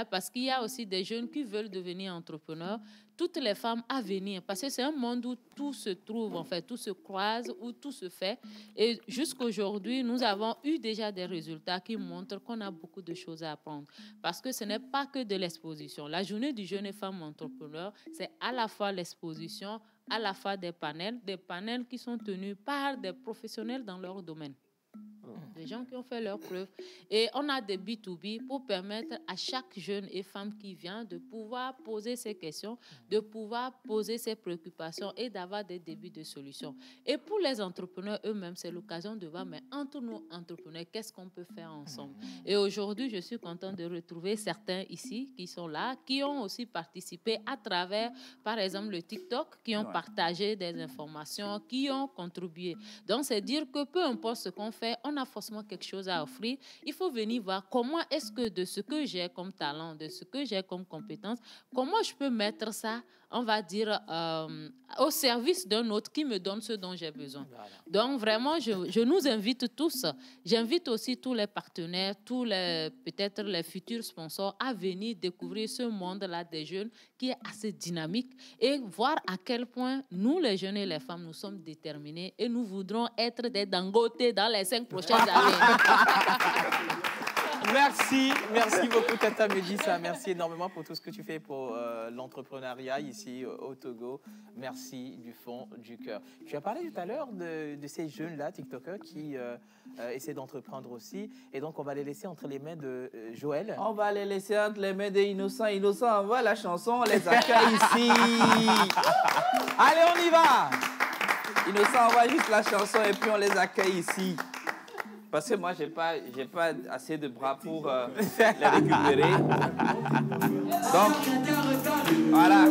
Speaker 4: parce qu'il y a aussi des jeunes qui veulent devenir entrepreneurs, toutes les femmes à venir, parce que c'est un monde où tout se trouve, en fait, tout se croise, où tout se fait. Et jusqu'aujourd'hui, nous avons eu déjà des résultats qui montrent qu'on a beaucoup de choses à apprendre. Parce que ce n'est pas que de l'exposition. La journée du jeune et femme entrepreneur, c'est à la fois l'exposition, à la fois des panels qui sont tenus par des professionnels dans leur domaine. Des gens qui ont fait leurs preuves. Et on a des B2B pour permettre à chaque jeune et femme qui vient de pouvoir poser ses questions, de pouvoir poser ses préoccupations et d'avoir des débuts de solutions. Et pour les entrepreneurs eux-mêmes, c'est l'occasion de voir, mais entre nous entrepreneurs, qu'est-ce qu'on peut faire ensemble? Et aujourd'hui, je suis contente de retrouver certains ici qui sont là, qui ont aussi participé à travers, par exemple, le TikTok, qui ont partagé des informations, qui ont contribué. Donc, c'est dire que peu importe ce qu'on fait, on a forcément quelque chose à offrir. Il faut venir voir comment est-ce que de ce que j'ai comme talent, de ce que j'ai comme compétence, comment je peux mettre ça on va dire, au service d'un autre qui me donne ce dont j'ai besoin. Voilà. Donc, vraiment, je nous invite tous. J'invite aussi tous les partenaires, peut-être les futurs sponsors à venir découvrir ce monde-là des jeunes qui est assez dynamique et voir à quel point nous, les jeunes et les femmes, nous sommes déterminés et nous voudrons être des Dangote dans les 5 prochaines années.
Speaker 3: Merci beaucoup Tata Médissa, merci énormément pour tout ce que tu fais pour l'entrepreneuriat ici au Togo. Merci du fond du cœur. Tu as parlé tout à l'heure de ces jeunes-là, TikTokers, qui essaient d'entreprendre aussi. Et donc, on va les laisser entre les mains de Joël.
Speaker 5: On va les laisser entre les mains des innocents. Innocents, envoie la chanson, on les accueille ici.
Speaker 3: Allez, on y va.
Speaker 5: Innocents, envoie juste la chanson et puis on les accueille ici. Parce que moi, j'ai pas assez de bras pour les récupérer. Donc, voilà.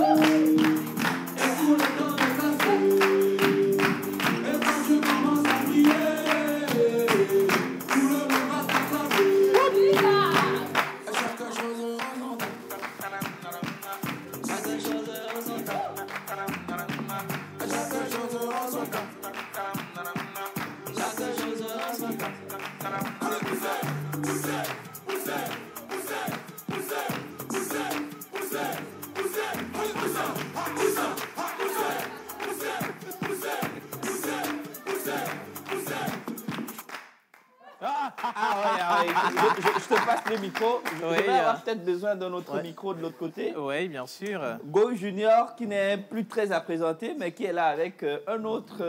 Speaker 5: Je te passe le micro. Je vais avoir peut-être besoin d'un autre micro de l'autre côté.
Speaker 3: Oui, bien sûr.
Speaker 5: Go Junior, qui n'est plus très à présenter, mais qui est là avec un autre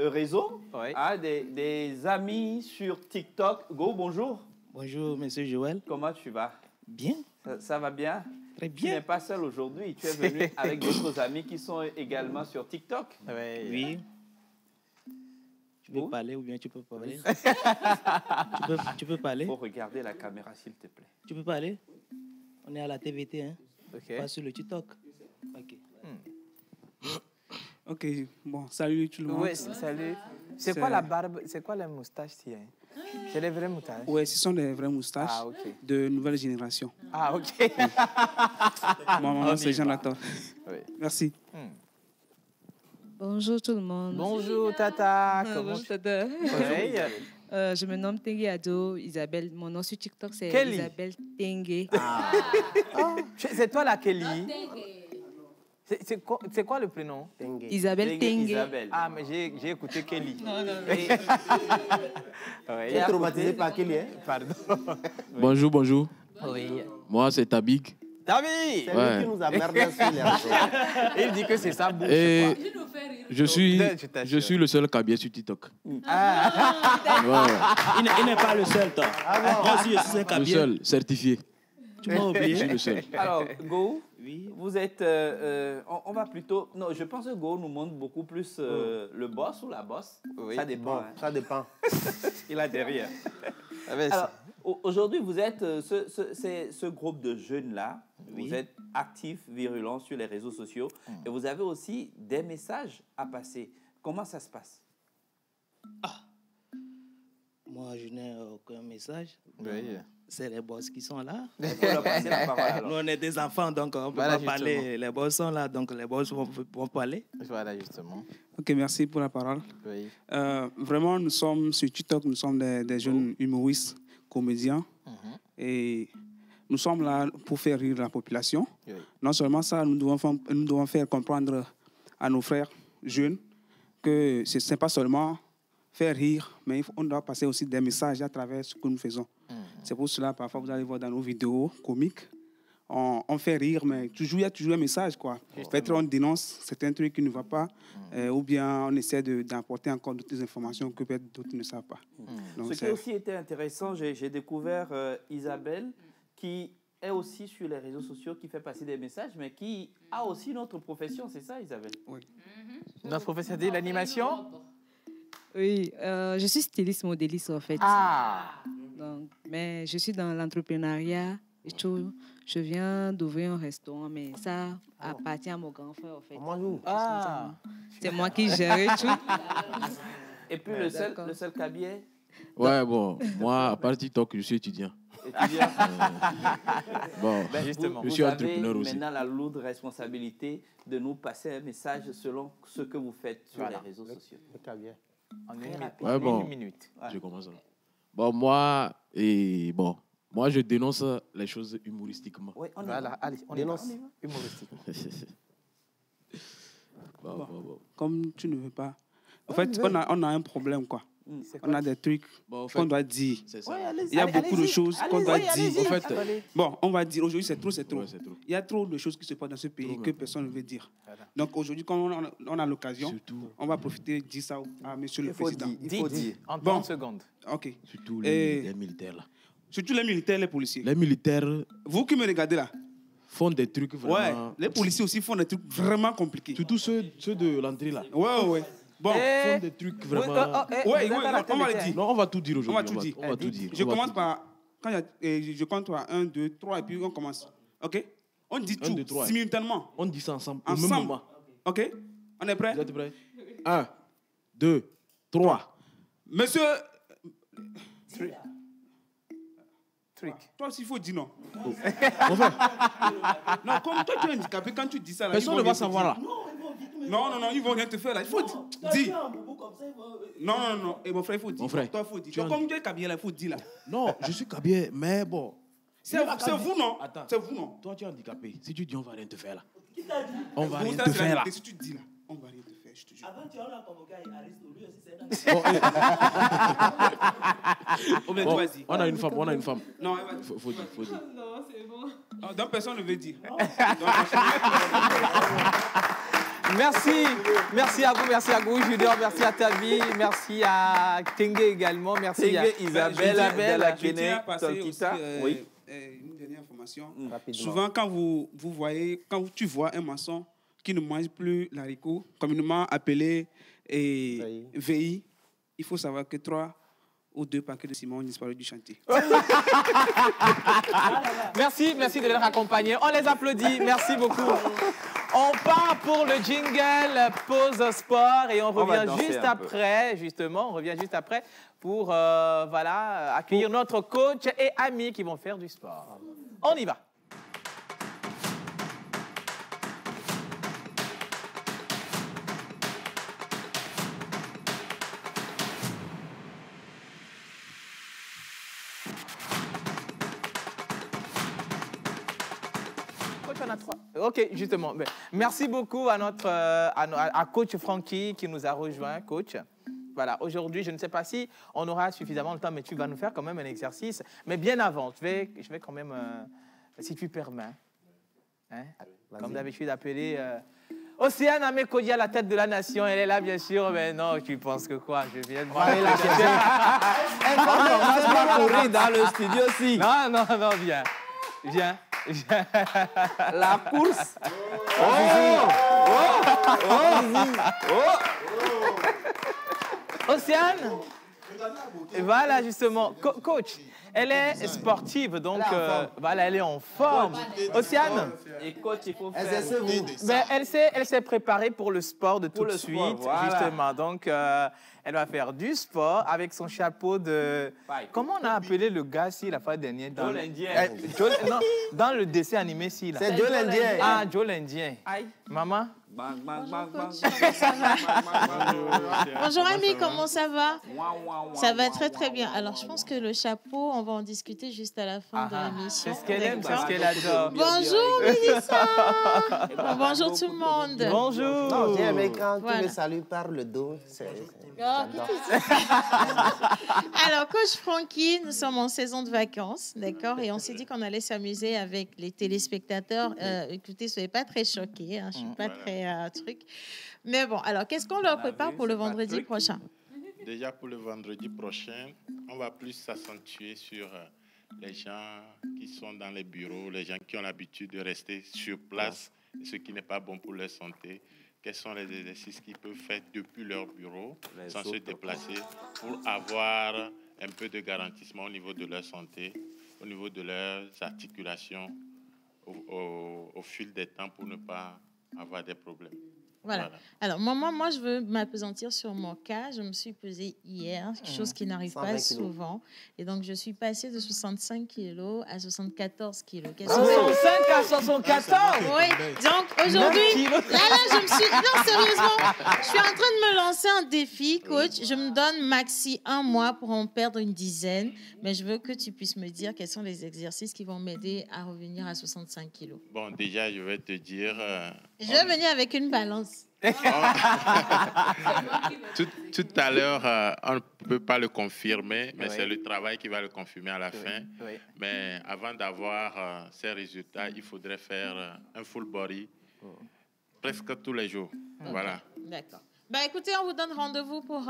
Speaker 5: réseau, des amis sur TikTok. Go, bonjour.
Speaker 20: Bonjour, monsieur Joël.
Speaker 5: Comment tu vas?
Speaker 20: Bien.
Speaker 5: Ça va bien?
Speaker 20: Très bien.
Speaker 5: Tu n'es pas seul aujourd'hui. Tu es venu avec d'autres amis qui sont également sur TikTok.
Speaker 20: Oui. Tu peux parler ou bien tu peux parler? tu peux parler?
Speaker 5: Il faut regarder la caméra, s'il te plaît.
Speaker 20: Tu peux parler? On est à la TVT, hein?
Speaker 5: Okay.
Speaker 20: Pas sur le TikTok. Ok.
Speaker 21: Ok, bon, salut tout le monde.
Speaker 3: Oui, salut. C'est quoi la barbe? C'est quoi la moustache? C'est les vraies moustaches?
Speaker 21: Oui, ce sont des vraies moustaches de nouvelle génération.
Speaker 3: Ah, ok.
Speaker 21: Mon nom, c'est Jonathan. Merci.
Speaker 22: Bonjour tout le monde.
Speaker 3: Bonjour Tata.
Speaker 22: Bonjour Tata. Je me nomme Tengue Ado Isabelle. Mon nom sur TikTok c'est
Speaker 3: Kelly.
Speaker 22: Isabelle Tengue.
Speaker 3: Ah. C'est toi la Kelly. C'est quoi le prénom?
Speaker 22: Isabelle Tengue.
Speaker 3: Ah, mais j'ai écouté Kelly.
Speaker 22: Non.
Speaker 6: Tu es traumatisé par Kelly, hein?
Speaker 3: Pardon.
Speaker 23: Bonjour.
Speaker 3: Oui.
Speaker 23: Moi, c'est Tabig.
Speaker 3: Tabig!
Speaker 6: C'est lui qui nous a merdé sur les réseaux.
Speaker 3: Il dit que c'est sa bouche.
Speaker 23: Et je suis le seul Kabier sur TikTok.
Speaker 20: Il n'est pas le seul, toi. Moi aussi, je suis un Kabier.
Speaker 23: Le seul, certifié.
Speaker 20: Tu m'as oublié.
Speaker 23: Je suis le seul.
Speaker 5: Alors, Go, vous êtes... on va plutôt... Non, je pense que Go nous montre beaucoup plus le boss ou la boss.
Speaker 6: Oui.
Speaker 5: Ça dépend.
Speaker 6: Bon, ça dépend.
Speaker 5: Il a derrière. Alors, aujourd'hui, vous êtes ce groupe de jeunes-là. Vous êtes actifs, virulents sur les réseaux sociaux. Et vous avez aussi des messages à passer. Comment ça se passe?
Speaker 20: Moi, je n'ai aucun message. C'est les boss qui sont là.
Speaker 5: Il faut leur passer la parole.
Speaker 20: Nous, on est des enfants, donc on ne peut pas parler. Les boss sont là, donc les boss vont parler.
Speaker 3: Voilà, justement.
Speaker 21: Ok, merci pour la parole.
Speaker 3: Oui.
Speaker 21: Vraiment, nous sommes sur TikTok, nous sommes des jeunes humoristes, comédiens. Et nous sommes là pour faire rire la population.
Speaker 3: Oui.
Speaker 21: Non seulement ça, nous devons faire comprendre à nos frères jeunes que ce n'est pas seulement faire rire, mais on doit passer aussi des messages à travers ce que nous faisons. C'est pour cela, parfois, vous allez voir dans nos vidéos comiques, on fait rire, mais il y a toujours un message, quoi. Peut-être on dénonce certains trucs qui ne vont pas, ou bien on essaie d'apporter encore d'autres informations que peut-être d'autres ne savent pas. Donc,
Speaker 5: ce qui a aussi été intéressant, j'ai découvert Isabelle, qui est aussi sur les réseaux sociaux, qui fait passer des messages, mais qui a aussi notre profession, c'est ça, Isabelle?
Speaker 21: Oui.
Speaker 3: Notre profession de l'animation?
Speaker 22: Oui, je suis styliste modéliste en fait.
Speaker 3: Ah!
Speaker 22: Donc, mais je suis dans l'entrepreneuriat et tout. Je viens d'ouvrir un restaurant, mais ça appartient à mon grand frère en fait.
Speaker 3: Ah!
Speaker 22: C'est moi qui gère tout.
Speaker 5: Et puis le seul Kabier
Speaker 23: Ouais, bon, moi, à part TikTok, je suis étudiant. Bon,
Speaker 5: justement,
Speaker 23: je suis entrepreneur
Speaker 5: avez
Speaker 23: aussi.
Speaker 5: Maintenant, la lourde responsabilité de nous passer un message selon ce que vous faites sur les réseaux sociaux.
Speaker 23: Ouais, bon,
Speaker 5: une minute.
Speaker 23: Je commence. Bon, moi, je dénonce les choses humoristiquement.
Speaker 5: Oui, on
Speaker 23: dénonce
Speaker 3: humoristiquement.
Speaker 21: Comme tu ne veux pas. En fait, on a un problème, quoi. On a des trucs qu'on doit dire. Il y a beaucoup de choses qu'on doit dire. En fait, bon, on va dire aujourd'hui, c'est trop. Il y a trop de choses qui se passent dans ce pays que personne ne veut dire. Donc aujourd'hui, quand on a l'occasion, on va profiter de dire ça à Monsieur le Président.
Speaker 3: Il faut dire. En 30 secondes.
Speaker 21: OK.
Speaker 23: Surtout les militaires, là.
Speaker 21: Surtout les militaires, les policiers.
Speaker 23: Les militaires...
Speaker 21: Vous qui me regardez là,
Speaker 23: font des trucs vraiment...
Speaker 21: Ouais, les policiers aussi font des trucs vraiment compliqués.
Speaker 23: Surtout ceux de l'entrée là.
Speaker 21: Ouais. Bon,
Speaker 23: ils font des trucs vraiment...
Speaker 21: Ouais, on va le dire.
Speaker 23: Non, on va tout dire aujourd'hui.
Speaker 21: On va tout dire. Je commence par... Je compte par 1, 2, 3 et puis on commence. OK? On dit tout simultanément.
Speaker 23: On dit ça ensemble.
Speaker 21: Au même moment. OK? On est prêt?
Speaker 23: Vous êtes prêts? 1, 2, 3.
Speaker 21: Monsieur...
Speaker 3: Trick.
Speaker 21: Toi aussi, il faut dire non.
Speaker 23: Enfin.
Speaker 21: Non, comme toi, tu es handicapé, quand tu dis ça... Là,
Speaker 23: personne ne va savoir là.
Speaker 21: Non, ils vont rien te faire là. Il faut dire. Non. Et mon frère, il faut dire.
Speaker 23: Mon frère.
Speaker 21: Toi, il faut dire. Toi, comme tu es Kabien, là, il faut dire là.
Speaker 23: Non, je suis Kabien, mais bon.
Speaker 21: C'est vous, non?
Speaker 23: Attends.
Speaker 21: C'est vous, non?
Speaker 23: Toi, tu es handicapé. Si tu dis, on va rien te faire là.
Speaker 21: Qui t'a dit?
Speaker 23: On va rien te faire là.
Speaker 21: Si tu dis là, on va rien te faire, je te jure.
Speaker 20: Avant, tu as convoqué Aristo, lui aussi, c'est
Speaker 23: on a une femme.
Speaker 21: Non,
Speaker 23: faut dire.
Speaker 20: Non, c'est bon.
Speaker 21: Donc, personne ne veut dire.
Speaker 3: Merci à vous, Junior, merci à Tabi, merci à Tengue également, merci à Isabelle de la Guinée.
Speaker 21: Oui. Une dernière information. Souvent, quand tu vois un maçon qui ne mange plus l'haricot, communément appelé VI, il faut savoir que 3 ou 2 paquets de ciment ont disparu du chantier.
Speaker 3: Merci de les accompagner. On les applaudit. Merci beaucoup. On part pour le jingle pause sport et on revient juste après, justement, pour accueillir notre coach et amis qui vont faire du sport. On y va. Ok, justement. Merci beaucoup à coach Francky qui nous a rejoint, coach. Voilà, aujourd'hui, je ne sais pas si on aura suffisamment de temps, mais tu vas nous faire quand même un exercice. Mais bien avant, je vais quand même, si tu permets, comme d'habitude, appeler Océane Amekodia, la tête de la nation. Elle est là, bien sûr, mais non, tu penses que quoi? Je viens de voir.
Speaker 5: Elle va courir dans le studio aussi.
Speaker 3: Non, viens.
Speaker 5: La course.
Speaker 3: Océane. Et voilà, justement. Coach, elle est sportive, donc elle est en forme. Océane.
Speaker 5: Et coach, il faut faire...
Speaker 3: Elle s'est préparée pour le sport de tout de suite, justement. Donc, elle va faire du sport avec son chapeau de... Comment on a appelé le gars, si, la fois dernière?
Speaker 5: Joe l'Indien.
Speaker 3: Non, dans le dessin animé, si.
Speaker 6: C'est Joe l'Indien.
Speaker 3: Ah, Joe l'Indien. Maman?
Speaker 1: Bonjour amis, comment ça va? Ça va très très bien. Alors je pense que le chapeau, on va en discuter juste à la fin de l'émission.
Speaker 3: C'est ce qu'elle aime, c'est ce qu'elle adore.
Speaker 1: Bonjour Mélissa. Bonjour tout le monde.
Speaker 3: Bonjour.
Speaker 6: Non, j'ai aimé quand tu me salues par le dos.
Speaker 1: Alors coach Francky, nous sommes en saison de vacances, d'accord? Et on s'est dit qu'on allait s'amuser avec les téléspectateurs. Écoutez, soyez pas très choqués, je suis pas très truc. Mais bon, alors qu'est-ce qu'on leur prépare pour le vendredi prochain?
Speaker 2: Déjà pour le vendredi prochain, on va plus s'accentuer sur les gens qui sont dans les bureaux, les gens qui ont l'habitude de rester sur place, ce qui n'est pas bon pour leur santé. Quels sont les exercices qu'ils peuvent faire depuis leur bureau sans se déplacer pour avoir un peu de garantissement au niveau de leur santé, au niveau de leurs articulations au fil des temps pour ne pas avoir des problèmes.
Speaker 1: Voilà. Alors, moi, je veux m'appesantir sur mon cas. Je me suis pesée hier, chose qui n'arrive pas souvent. Et donc, je suis passée de 65 kilos à 74 kilos.
Speaker 3: 65 à 74?
Speaker 1: Oui. Donc, aujourd'hui, là, je me suis... Non, sérieusement, je suis en train de me lancer un défi, coach. Je me donne maxi 1 mois pour en perdre une dizaine. Mais je veux que tu puisses me dire quels sont les exercices qui vont m'aider à revenir à 65 kilos.
Speaker 2: Bon, déjà, je vais te dire...
Speaker 1: je vais venir avec une balance.
Speaker 2: Tout à l'heure, on ne peut pas le confirmer, mais c'est le travail qui va le confirmer à la fin. Mais avant d'avoir ces résultats, il faudrait faire un full body presque tous les jours. Voilà.
Speaker 1: D'accord. Bah, écoutez, on vous donne rendez-vous pour,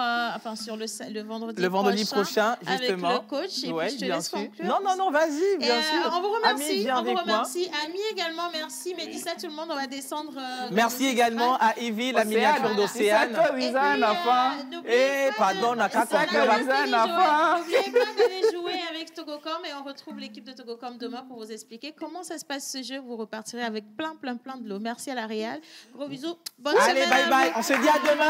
Speaker 1: sur le
Speaker 3: vendredi prochain, justement.
Speaker 1: Avec le coach. Et puis je te laisse conclure.
Speaker 3: Non, vas-y, bien sûr.
Speaker 1: On vous remercie.
Speaker 3: Ami,
Speaker 1: Ami également, merci. Mélissa, tout le monde, on va descendre.
Speaker 3: Merci également à Evie, la miniature d'Océane.
Speaker 1: N'oubliez pas d'aller jouer avec Togocom et on retrouve l'équipe de Togocom demain pour vous expliquer comment ça se passe ce jeu. Vous repartirez avec plein de l'eau. Merci à la Réal. Gros bisous. Bonne semaine.
Speaker 3: Allez, bye bye. On se dit à demain.